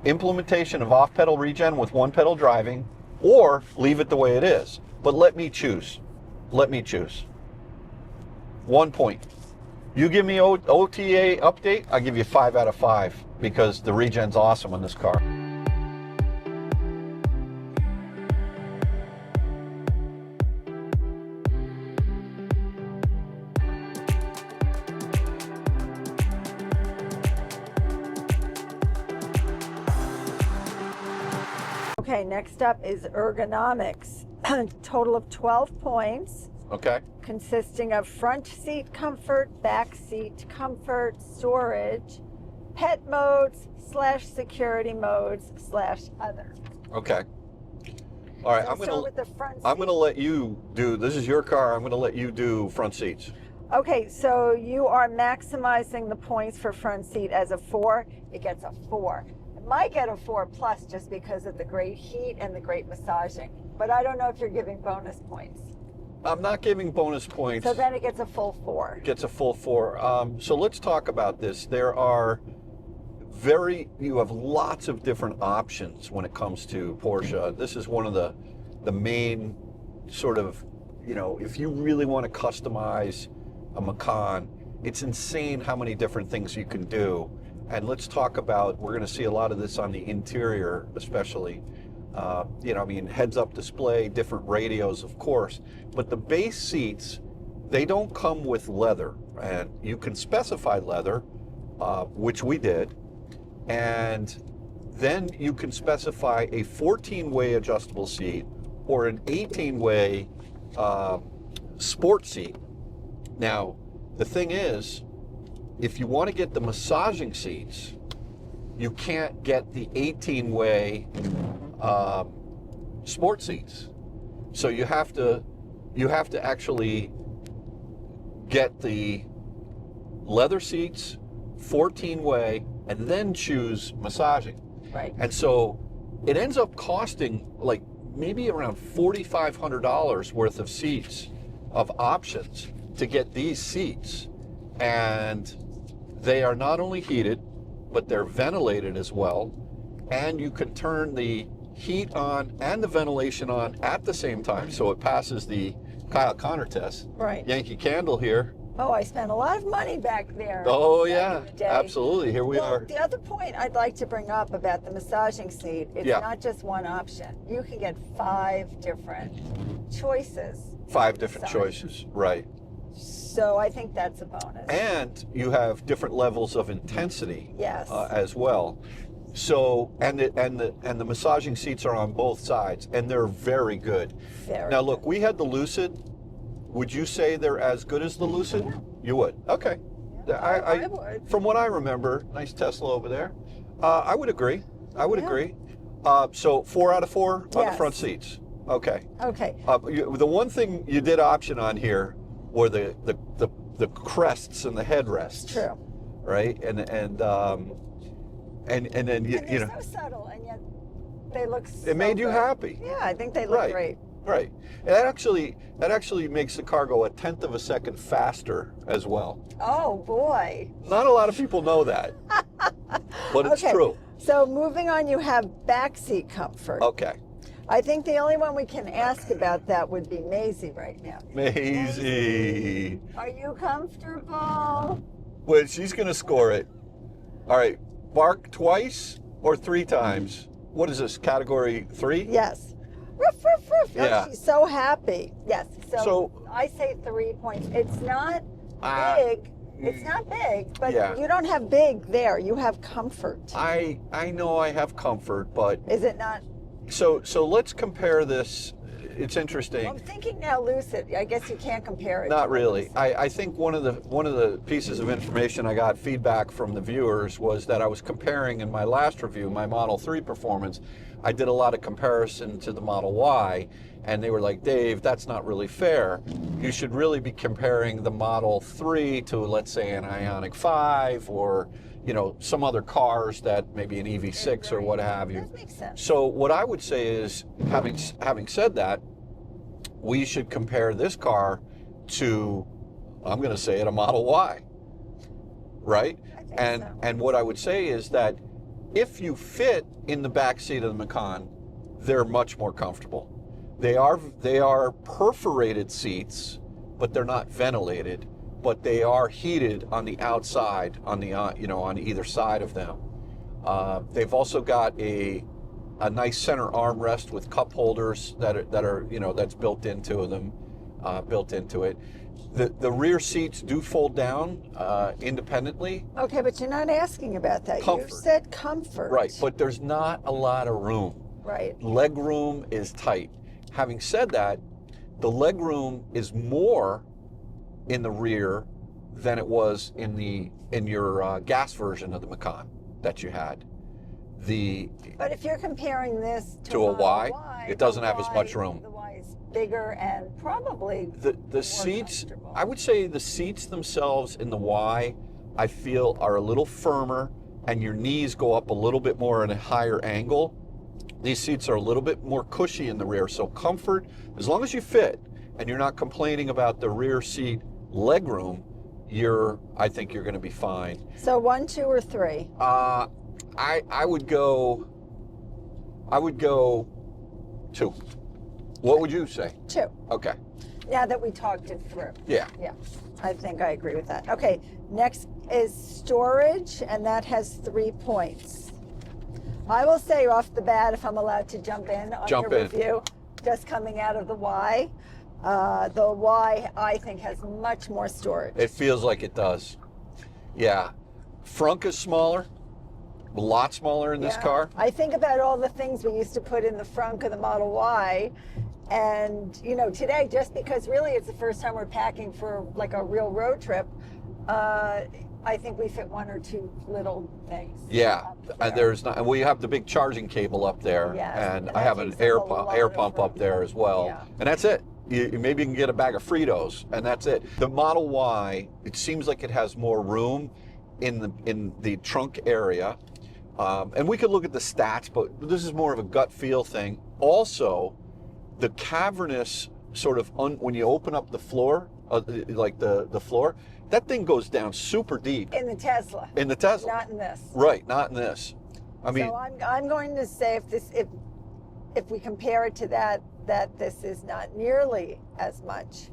implementation of off-pedal regen with one pedal driving, or leave it the way it is. But let me choose. Let me choose. 1 point. You give me OTA update, I'll give you 5 out of 5 because the regen's awesome on this car. Okay, next up is ergonomics. Total of 12 points. Okay. Consisting of front seat comfort, back seat comfort, storage, pet modes / security modes / other. Okay. All right, I'm gonna let you do, this is your car, I'm gonna let you do front seats. Okay, so you are maximizing the points for front seat as a 4. It gets a 4. It might get a 4+ just because of the great heat and the great massaging. But I don't know if you're giving bonus points. I'm not giving bonus points. So then it gets a full 4. Gets a full 4. So let's talk about this. There are you have lots of different options when it comes to Porsche. This is one of the main sort of, if you really want to customize a Macan, it's insane how many different things you can do. And let's talk about, we're going to see a lot of this on the interior, especially. Heads-up display, different radios, of course. But the base seats they don't come with leather, and you can specify leather, which we did, and then you can specify a 14-way adjustable seat or an 18-way sport seat. Now, the thing is, if you want to get the massaging seats, you can't get the 18-way sport seats. So you have to actually get the leather seats, 14-way, and then choose massaging. Right. And so it ends up costing like maybe around $4,500 worth of seats, of options to get these seats. And they are not only heated, but they're ventilated as well. And you can turn the heat on and the ventilation on at the same time, so it passes the Kyle Connor test. Right. Yankee Candle here. Oh, I spent a lot of money back there. Oh back yeah, in the day. absolutely. Here we are. The other point I'd like to bring up about the massaging seat, it's Yeah. not just one option. You can get 5 different choices. 5 different Massage. choices, right? So I think that's a bonus. And you have different levels of intensity. Yes. As well. So and the massaging seats are on both sides, and they're very good. Very Now look, good. we had the Lucid. Would you say they're as good as the Lucid? You would. Okay. I would. From what I remember, nice Tesla over there. I would agree. I would Yeah. agree. So 4 out of 4 on the Yes. front seats. Okay. Okay. The one thing you did option on here were the crests and the headrests. True. Right. And then you They're know, so subtle, and yet they look so it made you good. happy. Yeah, I think they look Right. great. Right. And that actually makes the car go 1/10 of a second faster as well. Oh boy. Not a lot of people know that, but it's Okay. true. So moving on, you have backseat comfort. Okay. I think the only one we can ask about that would be Maisie right now. Maisie. Are you comfortable? Well, she's going to score it. All right. Bark twice or 3 times? What is this, category 3? Yes. Ruff, ruff, ruff. Oh, Yeah. she's so happy. Yes. So- I say 3 points. It's not Uh, big. It's not big, but Yeah. you don't have big there. You have comfort. I know I have comfort, but Is it not? so let's compare this. It's Well, interesting. I'm thinking now Lucid. I guess you can't compare it. Not to really. Lucid. I think one of the pieces of information I got feedback from the viewers was that I was comparing in my last review, my Model 3 performance. I did a lot of comparison to the Model Y, and they were like, Dave, that's not really fair. You should really be comparing the Model 3 to, let's say, an Ioniq 5 or, you know, some other cars that maybe an EV6 or what have you. That makes sense. So what I would say is, having said that, we should compare this car to, I'm going to say it, a Model Y, right? I think And so. and what I would say is that if you fit in the back seat of the Macan, they're much more comfortable. They are perforated seats, but they're not ventilated. But they are heated on the outside, on the on either side of them. They've also got a nice center armrest with cup holders that are that's built into them, built into it. The rear seats do fold down independently. Okay, but you're not asking about that. Comfort. You said comfort. Right, but there's not a lot of room. Right. Leg room is tight. Having said that, the leg room is more in the rear than it was in your gas version of the Macan that you had. But if you're comparing this To a Model Y, it doesn't have as much room. The Y is bigger and probably The seats, comfortable. I would say the seats themselves in the Y, I feel are a little firmer, and your knees go up a little bit more at a higher angle. These seats are a little bit more cushy in the rear, so comfort, as long as you fit and you're not complaining about the rear seat leg room, I think you're going to be fine. So 1, 2, or 3? I would go 2. What would you say? 2. Okay. Now that we talked it through. Yeah. Yeah, I think I agree with that. Okay, next is storage, and that has 3 points. I will say off the bat, if I'm allowed to jump in on Jump your in. review, just coming out of the Y, The Y, I think, has much more storage. It feels like it does. Yeah. Frunk is smaller, a lot smaller in this car. I think about all the things we used to put in the frunk of the Model Y. And, you know, today, just because really it's the first time we're packing for like a real road trip, I think we fit one or two little things. Yeah, and there's not, and we have the big charging cable up there, and I have an air pump up there as well, and that's it. Maybe you can get a bag of Fritos, and that's it. The Model Y, it seems like it has more room in the trunk area, and we could look at the stats, but this is more of a gut feel thing. Also, the cavernous sort of when you open up the floor, like the floor, that thing goes down super deep. In the Tesla. In the Tesla. Not in this. Right, not in this. I mean, so I'm going to say if we compare it to that this is not nearly as much.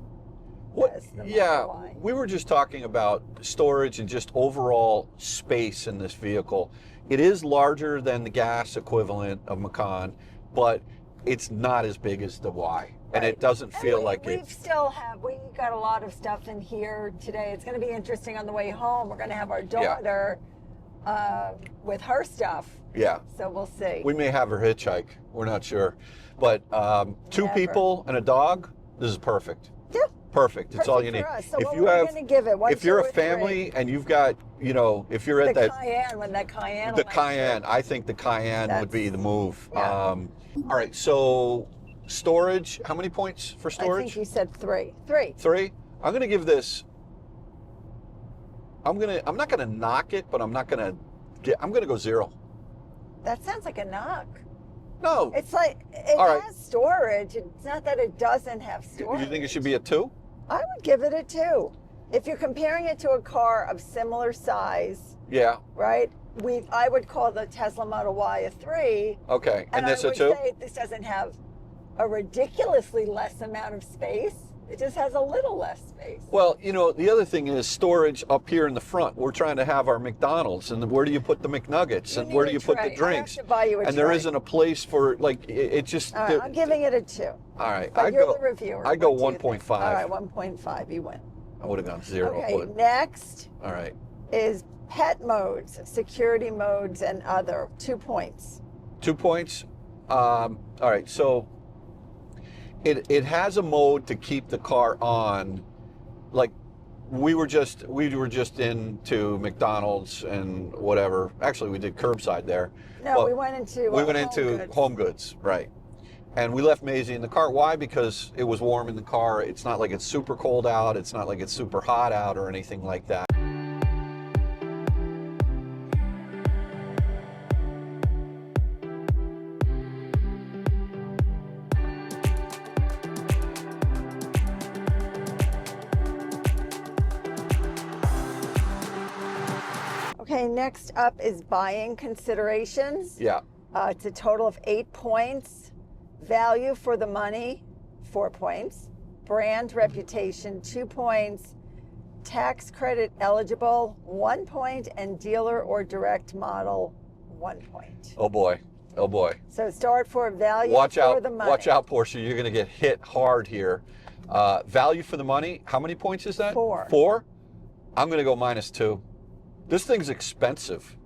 As the Model Y. We were just talking about storage and just overall space in this vehicle. It is larger than the gas equivalent of Macan, but it's not as big as the Y. And it doesn't feel like it. We got a lot of stuff in here today. It's going to be interesting on the way home. We're going to have our daughter with her stuff. Yeah. So we'll see. We may have her hitchhike. We're not sure. But two people and a dog, this is perfect. Yeah. Perfect. It's all you need. So if you have, give it? If you're a family and you've got, you know, if you're at the Cayenne, when that Cayenne. The Cayenne, I think the Cayenne would be the move. Yeah. All right. So storage, how many points for storage? I think you said three. Three? I'm going to give this, I'm not going to knock it, but I'm going to go 0. That sounds like a knock. No. It's like, it has storage. It's not that it doesn't have storage. You think it should be a 2? I would give it a 2. If you're comparing it to a car of similar size. Yeah. Right? I would call the Tesla Model Y a 3. Okay. And this a 2? I would say this doesn't have a ridiculously less amount of space. It just has a little less space. Well, you know, the other thing is storage up here in the front. We're trying to have our McDonald's, and where do you put the McNuggets, and where do you put the drinks? I have to buy you a and there isn't a place for, like, it just. All right, I'm giving it a 2. All right, but you're the reviewer. I go 1.5. All right, 1.5. You win. I would have gone 0. Okay, next. All right. Is pet modes, security modes, and other. 2 points. 2 points. All right, so. It has a mode to keep the car on, like we were just into McDonald's and whatever. Actually, we did curbside there. No, we went into home goods, right? And we left Maisie in the car. Why? Because it was warm in the car. It's not like it's super cold out. It's not like it's super hot out or anything like that. Okay, next up is buying considerations. Yeah. It's a total of 8 points. Value for the money, 4 points. Brand reputation, 2 points. Tax credit eligible, 1 point. And dealer or direct model, 1 point. Oh boy. Oh boy. So start for value for the money. Watch out, Porsche. You're going to get hit hard here. Value for the money, how many points is that? 4. 4? I'm going to go -2. This thing's expensive.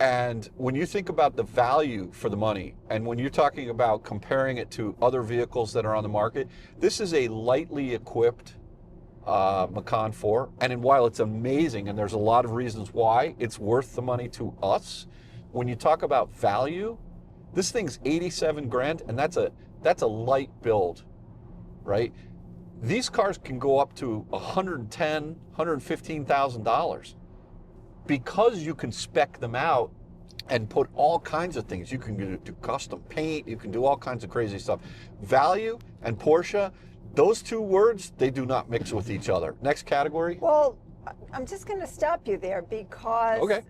And when you think about the value for the money, and when you're talking about comparing it to other vehicles that are on the market, this is a lightly equipped Macan 4. And while it's amazing, and there's a lot of reasons why it's worth the money to us, when you talk about value, this thing's 87 grand, and that's a light build, right? These cars can go up to $110,000, $115,000. Because you can spec them out and put all kinds of things. You can do custom paint, you can do all kinds of crazy stuff. Value and Porsche, those two words, they do not mix with each other. Next category? Well, I'm just going to stop you there because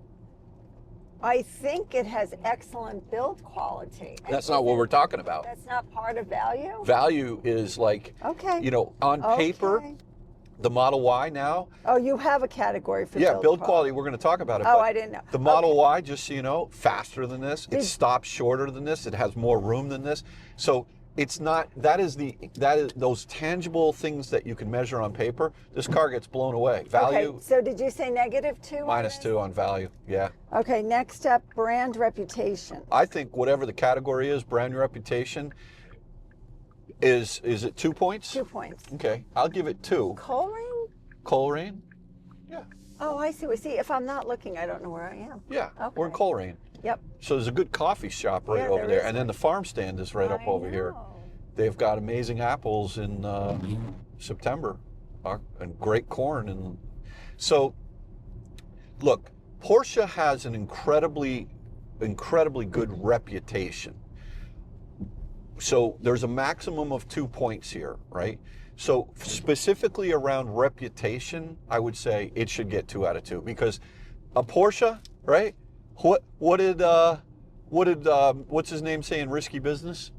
I think it has excellent build quality. That's not what we're talking about. That's not part of value? Value is like, you know, on paper, the Model Y now. Oh, you have a category for build quality. We're going to talk about it. Oh, I didn't know. The Model Y, just so you know, faster than this. It stops shorter than this. It has more room than this. So it's not, that is those tangible things that you can measure on paper. This car gets blown away. Value. Okay, so did you say -2? -2 on value, yeah. Okay, next up, brand reputation. I think whatever the category is, brand reputation, is it 2 points? 2 points. Okay, I'll give it 2. Coleraine? Coleraine? Yeah. Oh, I see. See, if I'm not looking, I don't know where I am. Yeah, Okay. we're in Coleraine. Yep. So there's a good coffee shop right Yeah, over there there. is. And then the farm stand is right up over here. They've got amazing apples in September and great corn. And so, look, Porsche has an incredibly good reputation. So there's a maximum of 2 points here, right? So specifically around reputation, I would say it should get 2 out of 2 because a Porsche, right? What did what's his name say in Risky Business?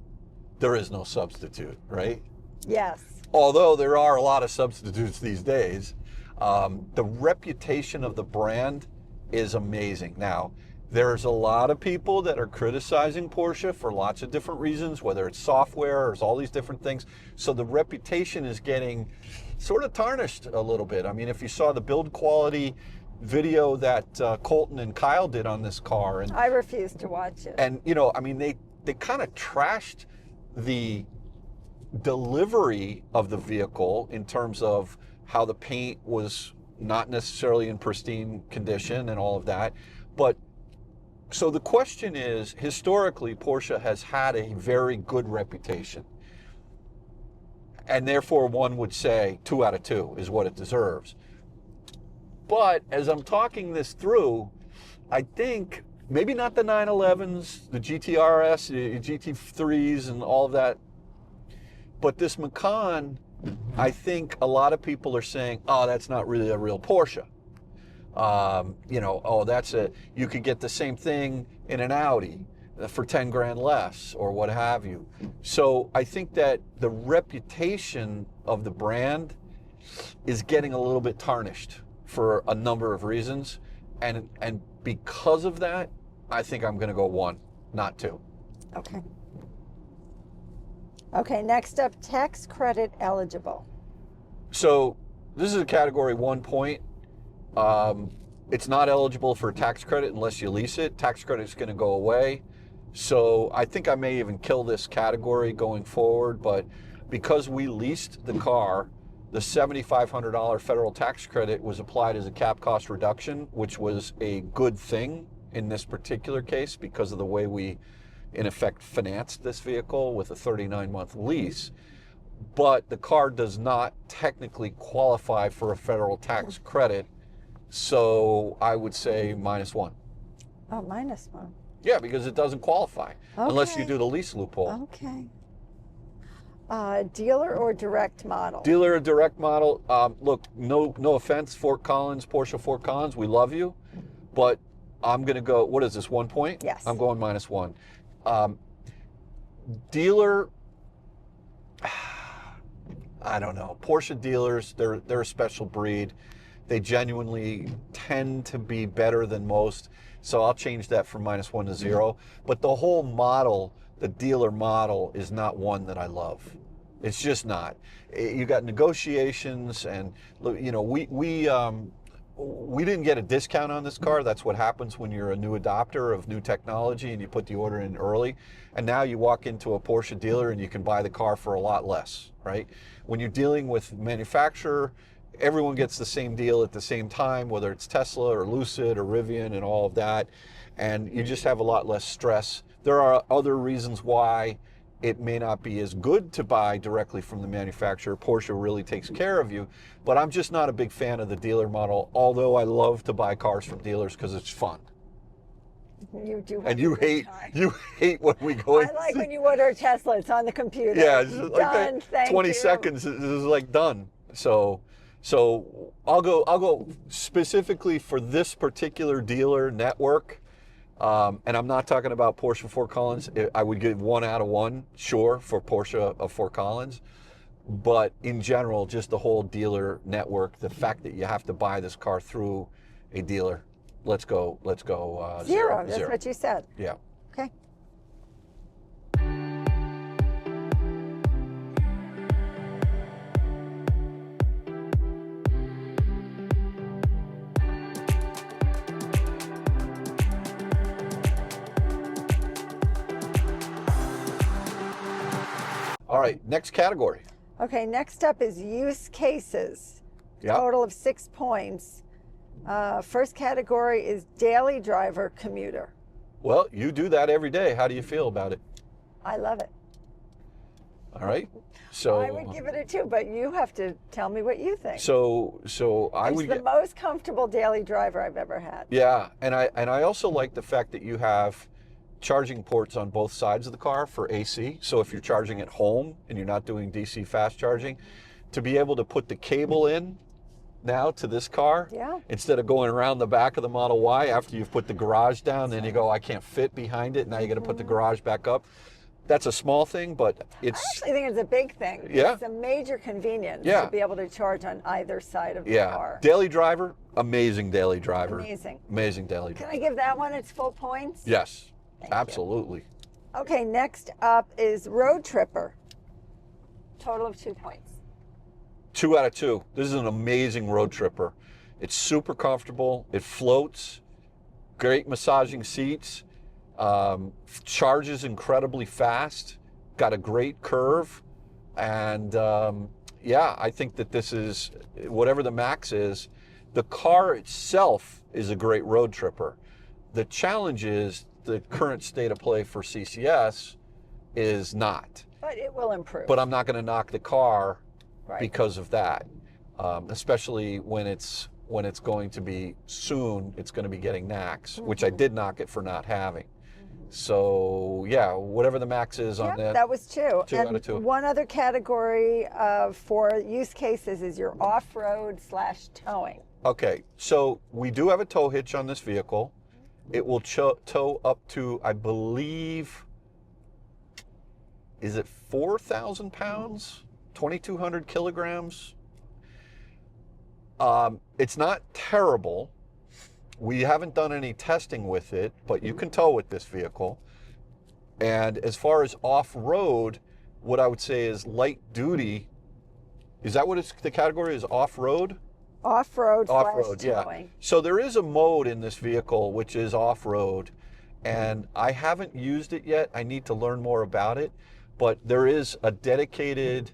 There is no substitute, right? Yes. Although there are a lot of substitutes these days, the reputation of the brand is amazing. Now, there's a lot of people that are criticizing Porsche for lots of different reasons, whether it's software or all these different things. So the reputation is getting sort of tarnished a little bit. I mean, if you saw the build quality video that Colton and Kyle did on this car, and I refuse to watch it. And you know, I mean, they kind of trashed the delivery of the vehicle in terms of how the paint was not necessarily in pristine condition and all of that. But so the question is, historically, Porsche has had a very good reputation. And therefore, one would say 2 out of 2 is what it deserves. But as I'm talking this through, I think maybe not the 911s, the GTRS, the GT3s, and all of that. But this Macan, I think a lot of people are saying, oh, that's not really a real Porsche. You know, oh, you could get the same thing in an Audi for 10 grand less or what have you. So I think that the reputation of the brand is getting a little bit tarnished for a number of reasons. And because of that, I think I'm going to go 1, not 2. Okay. Okay, next up, tax credit eligible. So this is a category 1 point. It's not eligible for tax credit unless you lease it. Tax credit is going to go away. So I think I may even kill this category going forward, but because we leased the car, the $7,500 federal tax credit was applied as a cap cost reduction, which was a good thing in this particular case because of the way we, in effect, financed this vehicle with a 39-month lease. But the car does not technically qualify for a federal tax credit, so I would say -1. Oh, -1. Yeah, because it doesn't qualify unless you do the lease loophole. Okay. Dealer or direct model? Dealer or direct model. Look, no offense, Fort Collins, Porsche Fort Collins, we love you, but I'm going to go, what is this, 1 point? Yes. I'm going -1. Dealer, I don't know. Porsche dealers, they're a special breed. They genuinely tend to be better than most. So I'll change that from -1 to 0. But the whole model, the dealer model, is not one that I love. It's just not. You got negotiations, and you know, we didn't get a discount on this car. That's what happens when you're a new adopter of new technology and you put the order in early. And now you walk into a Porsche dealer and you can buy the car for a lot less, right? When you're dealing with manufacturer, everyone gets the same deal at the same time, whether it's Tesla or Lucid or Rivian and all of that. And you just have a lot less stress. There are other reasons why it may not be as good to buy directly from the manufacturer. Porsche really takes care of you, but I'm just not a big fan of the dealer model, although I love to buy cars from dealers because it's fun. You do. And you hate when we go in. I like when you order a Tesla, it's on the computer. Yeah, it's like done, that, thank 20 you. seconds is like done. So I'll go specifically for this particular dealer network. And I'm not talking about Porsche Fort Collins. I would give 1 out of 1, sure, for Porsche of Fort Collins. But in general, just the whole dealer network, the fact that you have to buy this car through a dealer, let's go 0. That's what you said. Yeah. Okay. right, next category. Okay, next up is use cases. Yeah. Total of 6 points. First category is daily driver commuter. Well, you do that every day. How do you feel about it? I love it. All right. So I would give it a 2, but you have to tell me what you think. So I it's would the most comfortable daily driver I've ever had. Yeah, and I also like the fact that you have charging ports on both sides of the car for AC. So if you're charging at home and you're not doing DC fast charging, to be able to put the cable in now to this car, instead of going around the back of the Model Y after you've put the garage down, then you go, I can't fit behind it. Now you got to put the garage back up. That's a small thing, but it's... I actually think it's a big thing. Yeah. It's a major convenience to be able to charge on either side of the car. Daily driver, amazing daily driver. Amazing. Amazing daily driver. Can I give that one its full points? Yes, Thank absolutely. You. Okay, next up is road tripper. Total of 2 points. 2 out of 2. This is an amazing road tripper. It's super comfortable. It floats. Great massaging seats. Charges incredibly fast. Got a great curve. And yeah, I think that this is, whatever the max is, the car itself is a great road tripper. The challenge is the current state of play for CCS is not. But it will improve. But I'm not going to knock the car because of that, especially when it's going to be soon, it's going to be getting NACS, which I did knock it for not having. So yeah, whatever the max is on that. That was 2. 2 out of 2. One other category for use cases is your off-road / towing. Okay, so we do have a tow hitch on this vehicle. It will tow up to, I believe, is it 4,000 pounds? 2,200 kilograms? It's not terrible. We haven't done any testing with it, but you can tow with this vehicle. And as far as off-road, what I would say is light duty. Is that what the category is, off-road? Off-road / towing. Yeah. So there is a mode in this vehicle which is off-road, and I haven't used it yet. I need to learn more about it, but there is a dedicated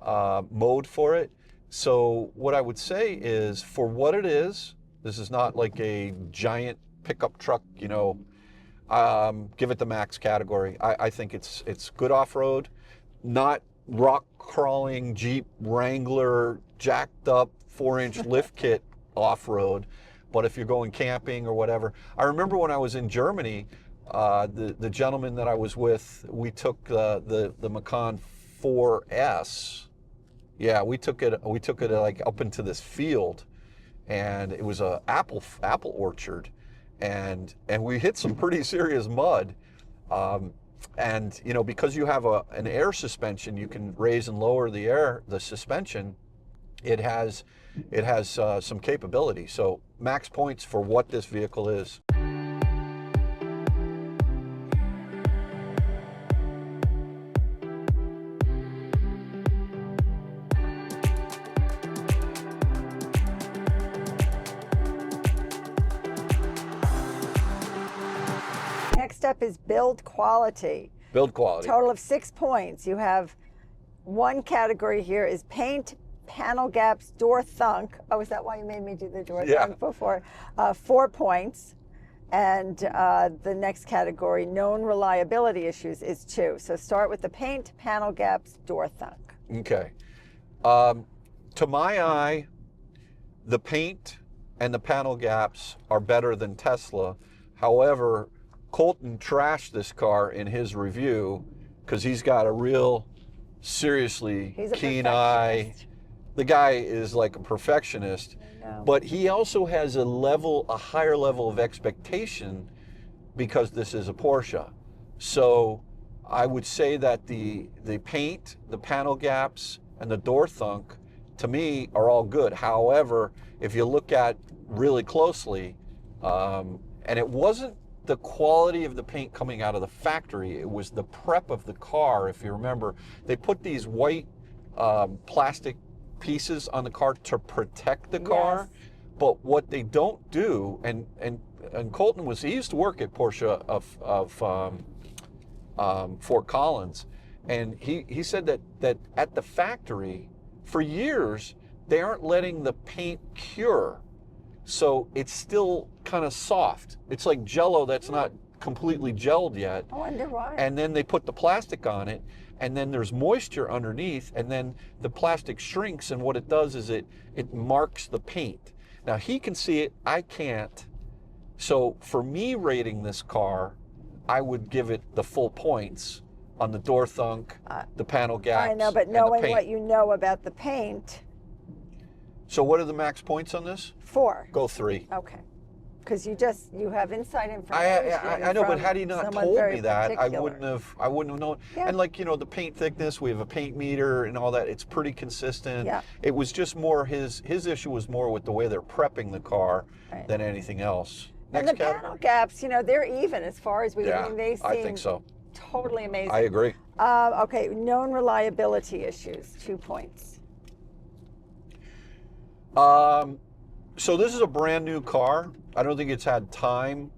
mode for it. So what I would say is, for what it is, this is not like a giant pickup truck, you know, give it the max category. I think it's good off-road, not rock crawling Jeep Wrangler jacked up 4-inch lift kit off-road, but if you're going camping or whatever. I remember when I was in Germany, the gentleman that I was with, we took the Macan 4S. Yeah, we took it like up into this field, and it was a apple orchard, and we hit some pretty serious mud. And you know, because you have an air suspension, you can raise and lower the suspension. It has some capability. So max points for what this vehicle is. Next up is build quality. Build quality. Total of 6 points. You have one category here is paint, panel gaps, door thunk. Oh, is that why you made me do the door thunk before? 4 points. And the next category, known reliability issues, is 2. So start with the paint, panel gaps, door thunk. Okay. To my eye, the paint and the panel gaps are better than Tesla. However, Colton trashed this car in his review because he's got a real seriously keen eye. The guy is like a perfectionist, but he also has a higher level of expectation because this is a Porsche. So I would say that the paint, the panel gaps, and the door thunk, to me, are all good. However, if you look at really closely, and it wasn't the quality of the paint coming out of the factory, it was the prep of the car. If you remember, they put these white plastic pieces on the car to protect the car. But what they don't do, and Colton he used to work at Porsche of Fort Collins, And he said that at the factory, for years, they aren't letting the paint cure. So it's still kind of soft. It's like Jell-O that's not completely gelled yet. I wonder why. And then they put the plastic on it, and then there's moisture underneath, and then the plastic shrinks, and what it does is it marks the paint. Now he can see it, I can't. So for me rating this car, I would give it the full points on the door thunk, the panel gaps. I know, but knowing what you know about the paint. So what are the max points on this? 4. Go 3. Okay. Because you have inside information. I know, but had he not told me that, I wouldn't have known. Yeah. And like, you know, the paint thickness, we have a paint meter and all that. It's pretty consistent. Yeah. It was just more his issue was more with the way they're prepping the car than anything else. And the panel gaps, you know, they're even as far as we. I mean, they seem I think so. Totally amazing. I agree. Okay, known reliability issues, 2 points. So this is a brand new car. I don't think it's had time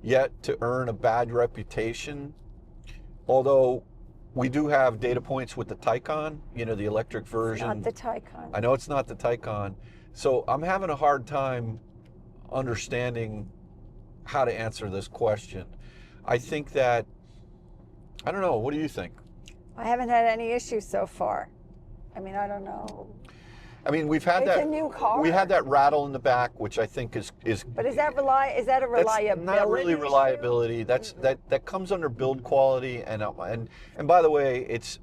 yet to earn a bad reputation. Although we do have data points with the Taycan, you know, the electric version. It's not the Taycan. I know it's not the Taycan. So I'm having a hard time understanding how to answer this question. I think that, I don't know, what do you think? I haven't had any issues so far. I mean, I don't know. I mean, we've had It's a new car. We had that rattle in the back, which I think is. But is that a reliability? That's not really issue? reliability. That comes under build quality, and by the way, it's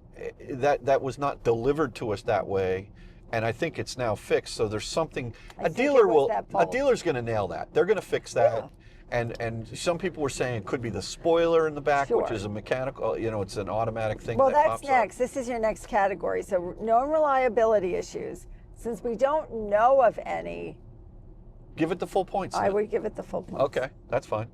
that was not delivered to us that way, and I think it's now fixed. So there's something a dealer's going to nail that. They're going to fix that. Yeah. And some people were saying it could be the spoiler in the back, which is a mechanical, you know, it's an automatic thing. Well, that's next. This is your next category. So known reliability issues. Since we don't know of any, give it the full points. I would give it the full points. Okay, that's fine.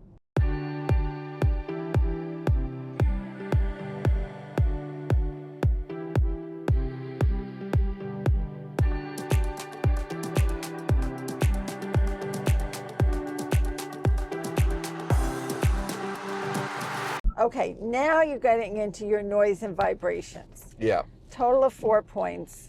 Okay, now you're getting into your noise and vibrations. Yeah. Total of 4 points.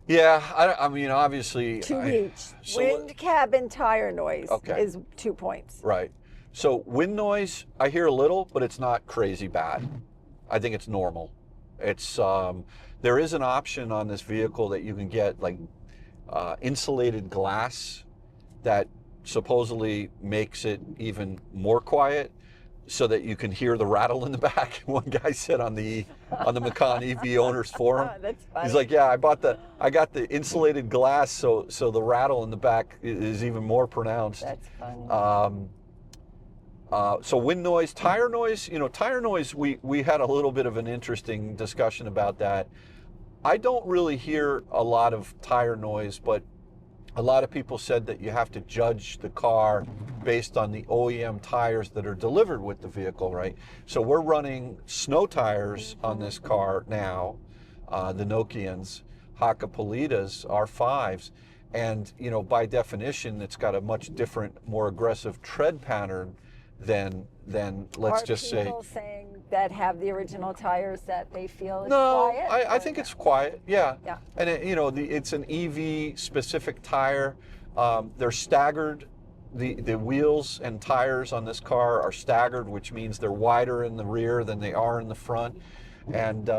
Yeah, I mean, obviously. 2 each. Wind, cabin, tire noise is 2 points. Right. So wind noise, I hear a little, but it's not crazy bad. I think it's normal. It's there is an option on this vehicle that you can get, like insulated glass that supposedly makes it even more quiet, so that you can hear the rattle in the back. One guy said on the Macan EV owners forum, that's funny. He's like, yeah, I got the insulated glass, so the rattle in the back is even more pronounced. That's funny. So wind noise, tire noise. You know, tire noise. We had a little bit of an interesting discussion about that. I don't really hear a lot of tire noise, but a lot of people said that you have to judge the car based on the OEM tires that are delivered with the vehicle, right? So we're running snow tires on this car now, the Nokians, Hakkapeliittas, R5s, and you know, by definition, it's got a much different, more aggressive tread pattern than let's just say. Are people saying that have the original tires that they feel is quiet? No, I think it's quiet. Yeah. Yeah. And you know, it's an EV specific tire. They're staggered. The wheels and tires on this car are staggered, which means they're wider in the rear than they are in the front. And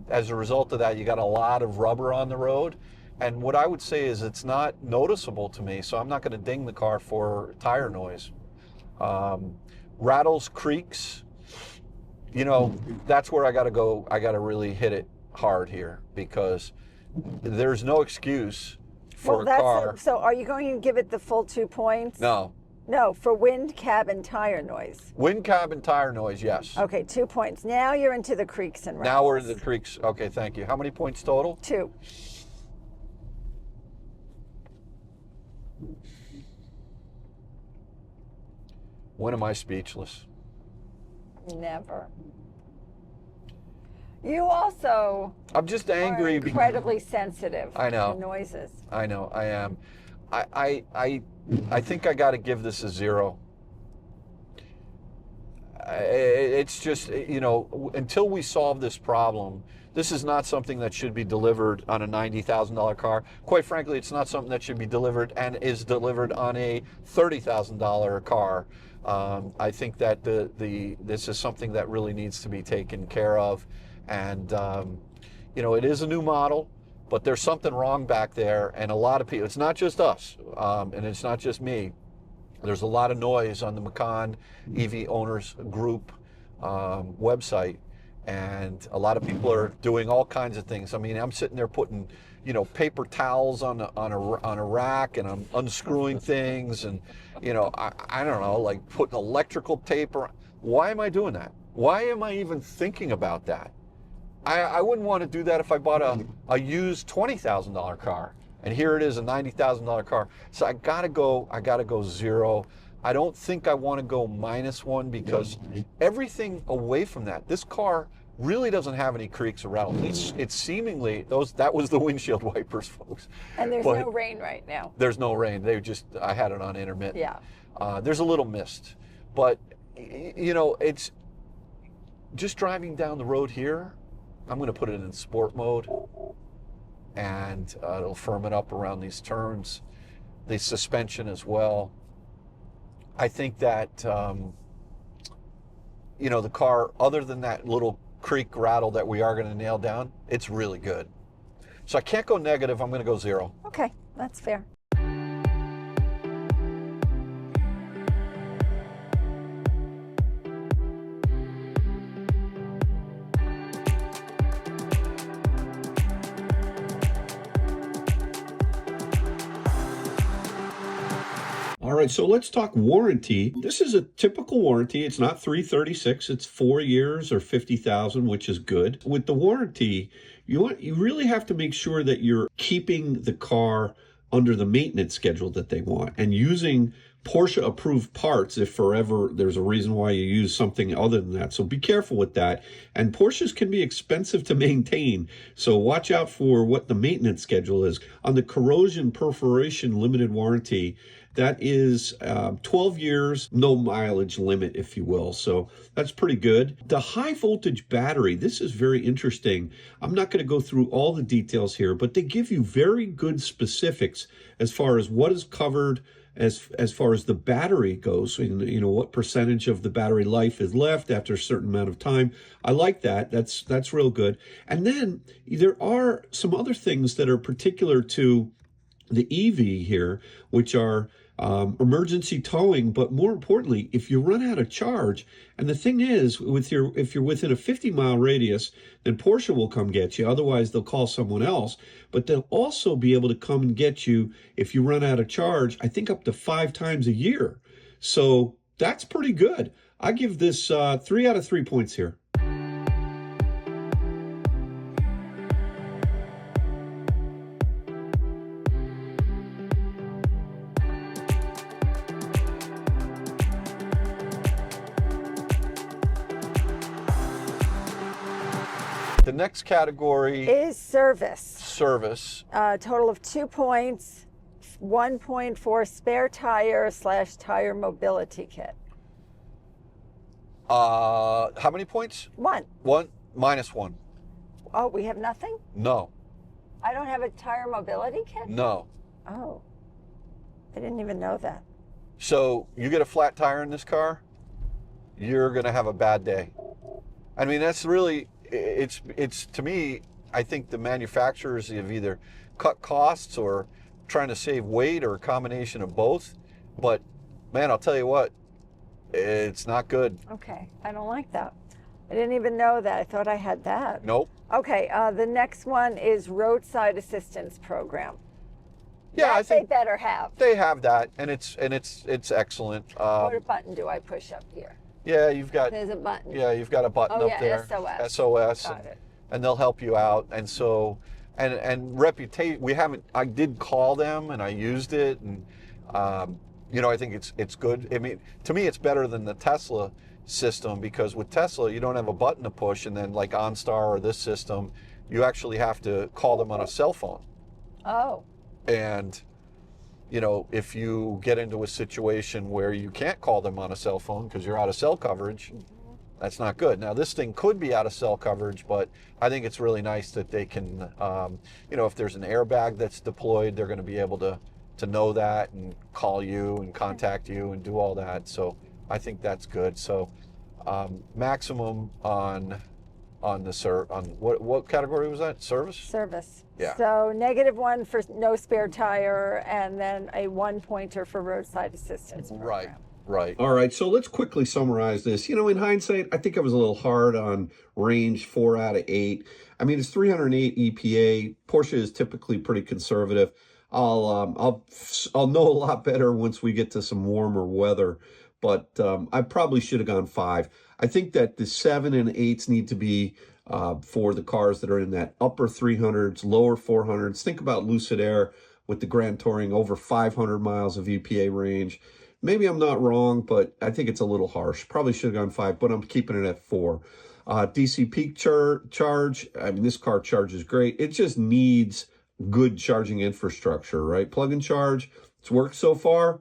as a result of that, you got a lot of rubber on the road. And what I would say is it's not noticeable to me, so I'm not going to ding the car for tire noise. Rattles, creaks, you know, that's where I got to go. I got to really hit it hard here, because there's no excuse for a car. So are you going to give it the full 2 points? No. No, for wind, cabin, tire noise. Wind, cabin, tire noise, yes. Okay, 2 points. Now you're into the creaks and rattles. Now we're into the creaks. Okay, thank you. How many points total? 2. When am I speechless? Never. You also I'm just angry. are incredibly sensitive I know. to noises. I know, I am. I think I got to give this a 0. it's just, you know, until we solve this problem, this is not something that should be delivered on a $90,000 car. Quite frankly, it's not something that should be delivered and is delivered on a $30,000 car. I think that this is something that really needs to be taken care of. And, you know, it is a new model, but there's something wrong back there. And a lot of people, it's not just us, and it's not just me. There's a lot of noise on the Macan EV Owners Group website, and a lot of people are doing all kinds of things. I mean, I'm sitting there putting, you know, paper towels on a rack, and I'm unscrewing things, and, you know, I don't know, like putting electrical tape around. Why am I doing that? Why am I even thinking about that? I wouldn't want to do that if I bought a used $20,000 car. And here it is, a $90,000 car. So I gotta go zero. I don't think I want to go -1 because everything away from that, this car really doesn't have any creaks or rattles. It's seemingly that was the windshield wipers, folks. And there's no rain right now. There's no rain. I had it on intermittent. Yeah. There's a little mist, but you know, it's just driving down the road here. I'm going to put it in sport mode, and it'll firm it up around these turns, the suspension as well. I think that, you know, the car, other than that little creak rattle that we are going to nail down, it's really good. So I can't go negative. I'm going to go zero. Okay, that's fair. All right, so let's talk warranty. This is a typical warranty. It's not 336, it's 4 years or 50,000, which is good. With the warranty, you really have to make sure that you're keeping the car under the maintenance schedule that they want and using Porsche approved parts if forever there's a reason why you use something other than that. So be careful with that. And Porsches can be expensive to maintain. So watch out for what the maintenance schedule is. On the corrosion perforation limited warranty, that is 12 years, no mileage limit, if you will. So that's pretty good. The high voltage battery, this is very interesting. I'm not going to go through all the details here, but they give you very good specifics as far as what is covered, as far as the battery goes, you know, what percentage of the battery life is left after a certain amount of time. I like that. That's real good. And then there are some other things that are particular to the EV here, which are emergency towing, but more importantly, if you run out of charge, and the thing is, if you're within a 50-mile radius, then Porsche will come get you. Otherwise, they'll call someone else. But they'll also be able to come and get you if you run out of charge, I think up to 5 times a year. So that's pretty good. I give this 3 out of 3 points here. The next category is service. Service. Total of 2 points, 1 point for spare tire / tire mobility kit. How many points? 1. 1 -1. Oh, we have nothing? No. I don't have a tire mobility kit? No. Oh, I didn't even know that. So you get a flat tire in this car, you're going to have a bad day. I mean, that's really, it's to me, I think the manufacturers have either cut costs or trying to save weight or a combination of both. But man, I'll tell you what, it's not good. Okay, I don't like that. I didn't even know that. I thought I had that. Nope. Okay, the next one is roadside assistance program. Yeah, that I think they better have. They have that, and it's excellent. What button do I push up here? Yeah, you've got. There's a button. Yeah, you've got a button up there. SOS. SOS. Got it. And they'll help you out. And so, and reputation. We haven't. I did call them, and I used it, and you know, I think it's good. I mean, to me, it's better than the Tesla system, because with Tesla, you don't have a button to push, and then like OnStar or this system, you actually have to call them on a cell phone. Oh. And if you get into a situation where you can't call them on a cell phone because you're out of cell coverage, that's not good. Now, this thing could be out of cell coverage, but I think it's really nice that they can, if there's an airbag that's deployed, they're going to be able to know that and call you and contact you and do all that. So I think that's good. So maximum on what category was that? Service? Yeah. So -1 for no spare tire, and then a 1-pointer for roadside assistance program. Right. All right. So let's quickly summarize this. In hindsight, I think I was a little hard on range 4 out of 8. I mean, it's 308 EPA. Porsche is typically pretty conservative. I'll know a lot better once we get to some warmer weather, but I probably should have gone 5. I think that the 7 and 8s need to be for the cars that are in that upper 300s, lower 400s. Think about Lucid Air with the Grand Touring, over 500 miles of EPA range. Maybe I'm not wrong, but I think it's a little harsh. Probably should have gone 5, but I'm keeping it at 4. DC peak charge. I mean, this car charges great. It just needs good charging infrastructure, right? Plug and charge. It's worked so far.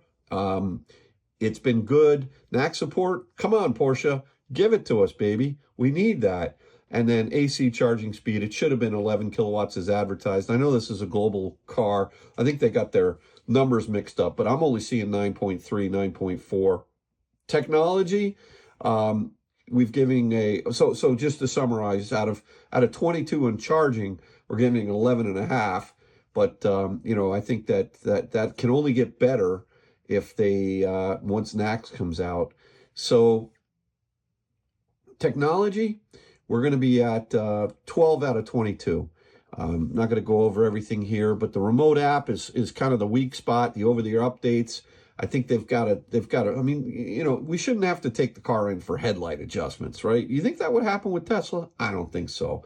It's been good. NAC support. Come on, Porsche. Give it to us, baby. We need that. And then AC charging speed. It should have been 11 kilowatts as advertised. I know this is a global car. I think they got their numbers mixed up, but I'm only seeing 9.3, 9.4. Technology, we've given so just to summarize, out of 22 on charging, we're giving 11.5. But I think that can only get better if they once NACS comes out. So technology, we're going to be at 12 out of 22. I'm not going to go over everything here, but the remote app is kind of the weak spot. The over-the-air updates, I think they've got to. I mean, we shouldn't have to take the car in for headlight adjustments, right? You think that would happen with Tesla? I don't think so.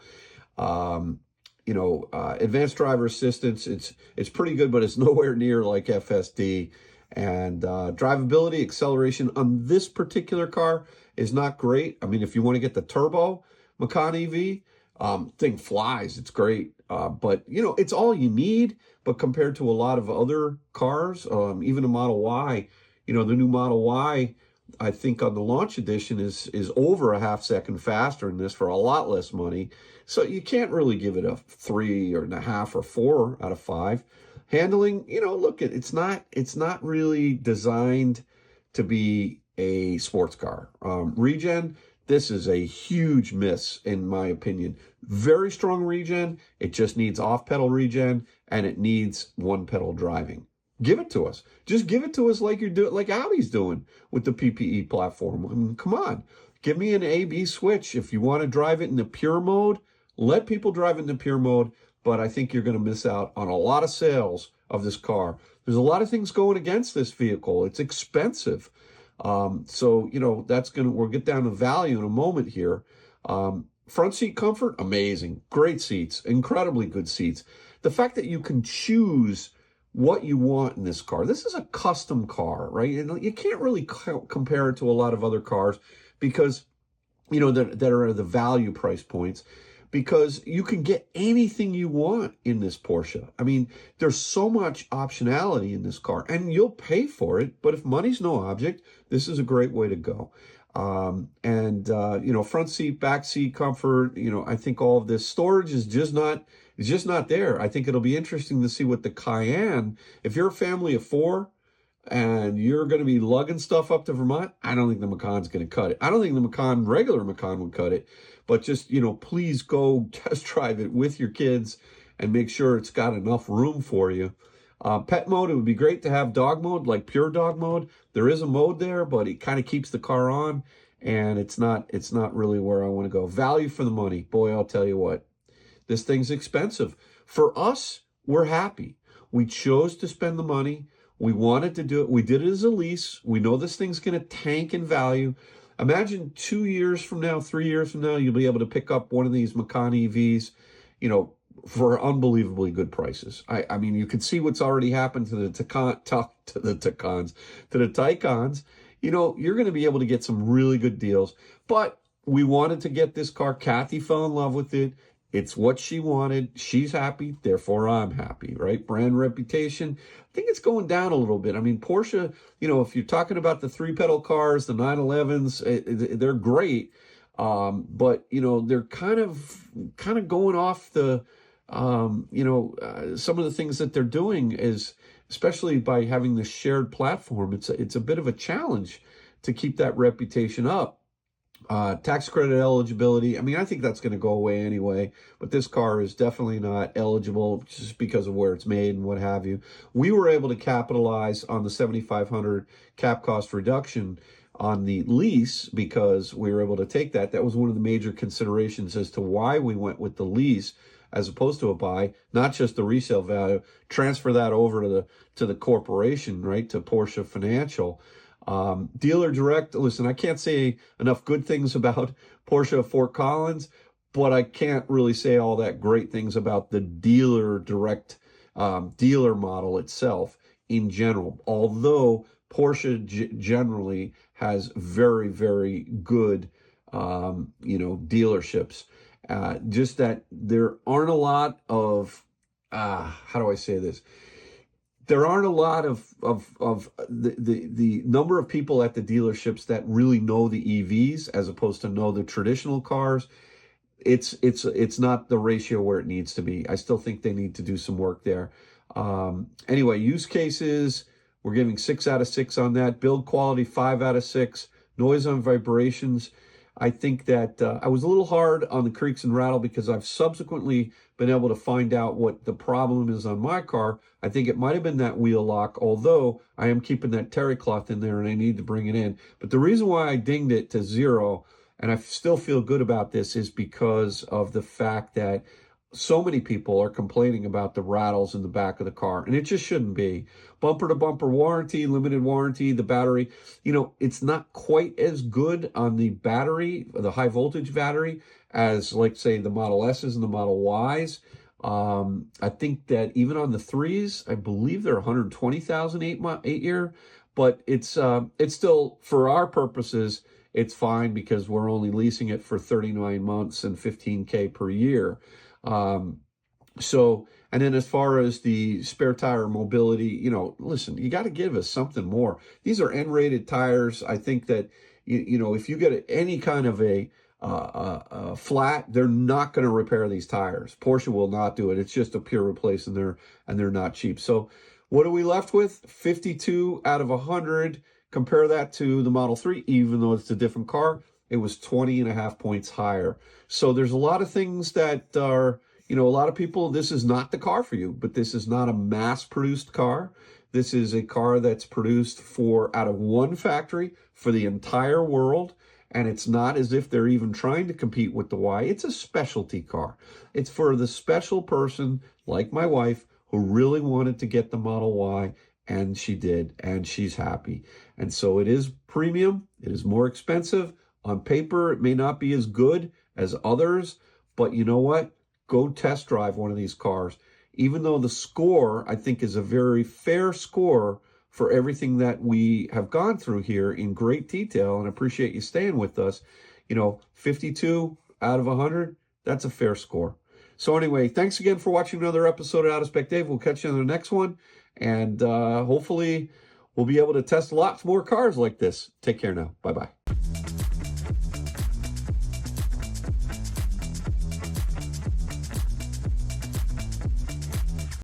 Advanced driver assistance, it's pretty good, but it's nowhere near like FSD. And drivability, acceleration on this particular car is not great. I mean, if you want to get the turbo Macan EV, thing flies. It's great. But, it's all you need. But compared to a lot of other cars, even a Model Y, the new Model Y, I think on the launch edition is over a half second faster than this for a lot less money. So you can't really give it a 3.5 or 4 out of 5. Handling, look, it's not really designed to be a sports car. Regen, this is a huge miss, in my opinion. Very strong regen. It just needs off-pedal regen, and it needs one-pedal driving. Give it to us. Just give it to us like like Audi's doing with the PPE platform. I mean, come on. Give me an A/B switch. If you want to drive it in the pure mode, let people drive it in the pure mode, but I think you're going to miss out on a lot of sales of this car. There's a lot of things going against this vehicle. It's expensive. So, we'll get down to value in a moment here. Front seat comfort, amazing. Great seats, incredibly good seats. The fact that you can choose what you want in this car. This is a custom car, right? And you can't really compare it to a lot of other cars because, that are the value price points, because you can get anything you want in this Porsche. I mean, there's so much optionality in this car, and you'll pay for it. But if money's no object, this is a great way to go. Front seat, back seat comfort, I think all of this storage is just not there. I think it'll be interesting to see what the Cayenne, if you're a family of 4 and you're going to be lugging stuff up to Vermont, I don't think the Macan's going to cut it. I don't think the regular Macan would cut it, but just, please go test drive it with your kids and make sure it's got enough room for you. Pet mode, it would be great to have dog mode, like pure dog mode. There is a mode there, but it kind of keeps the car on, and it's not really where I want to go. Value for the money. Boy, I'll tell you what, this thing's expensive. For us, we're happy. We chose to spend the money. We wanted to do it. We did it as a lease. We know this thing's going to tank in value. Imagine 2 years from now, 3 years from now, you'll be able to pick up one of these Macan EVs, for unbelievably good prices. I mean, you can see what's already happened to the Taycans. You're going to be able to get some really good deals. But we wanted to get this car. Kathy fell in love with it. It's what she wanted. She's happy, therefore I'm happy, right? Brand reputation, I think it's going down a little bit. I mean, Porsche, if you're talking about the three-pedal cars, the 911s, they're great. But they're kind of going off the, some of the things that they're doing is, especially by having this shared platform, it's a bit of a challenge to keep that reputation up. Tax credit eligibility, I mean, I think that's going to go away anyway, but this car is definitely not eligible just because of where it's made and what have you. We were able to capitalize on the $7,500 cap cost reduction on the lease because we were able to take that. That was one of the major considerations as to why we went with the lease as opposed to a buy, not just the resale value, transfer that over to the corporation, right, to Porsche Financial. Dealer direct, listen, I can't say enough good things about Porsche of Fort Collins, but I can't really say all that great things about the dealer direct dealer model itself in general. Although Porsche generally has very, very good, dealerships. Just that there aren't a lot of, how do I say this? There aren't a lot of the number of people at the dealerships that really know the EVs as opposed to know the traditional cars. It's not the ratio where it needs to be. I still think they need to do some work there. Anyway, use cases, we're giving 6 out of 6 on that. Build quality, 5 out of 6. Noise and vibrations, I think that I was a little hard on the creaks and rattle because I've subsequently been able to find out what the problem is on my car. I think it might have been that wheel lock, although I am keeping that terry cloth in there and I need to bring it in. But the reason why I dinged it to 0, and I still feel good about this, is because of the fact that so many people are complaining about the rattles in the back of the car, and it just shouldn't be. Bumper to bumper warranty, limited warranty, the battery, it's not quite as good on the battery, the high voltage battery, as like say the Model S's and the Model Y's. I think that even on the 3s, I believe they're 120,000 8 year, but it's still, for our purposes, it's fine because we're only leasing it for 39 months and $15K per year. And then as far as the spare tire mobility, listen, you got to give us something more. These are N-rated tires. I think that, if you get any kind of a flat, they're not going to repair these tires. Porsche will not do it. It's just a pure replace, and they're not cheap. So what are we left with? 52 out of 100. Compare that to the Model 3, even though it's a different car, it was 20.5 points higher. So there's a lot of things that are, a lot of people, this is not the car for you, but this is not a mass-produced car. This is a car that's produced out of one factory for the entire world, and it's not as if they're even trying to compete with the Y. It's a specialty car. It's for the special person, like my wife, who really wanted to get the Model Y, and she did, and she's happy. And so it is premium. It is more expensive. On paper, it may not be as good as others, but you know what? Go test drive one of these cars. Even though the score, I think, is a very fair score for everything that we have gone through here in great detail, and I appreciate you staying with us. 52 out of 100, that's a fair score. So anyway, thanks again for watching another episode of Out of Spec Dave. We'll catch you on the next one, and hopefully we'll be able to test lots more cars like this. Take care now. Bye-bye.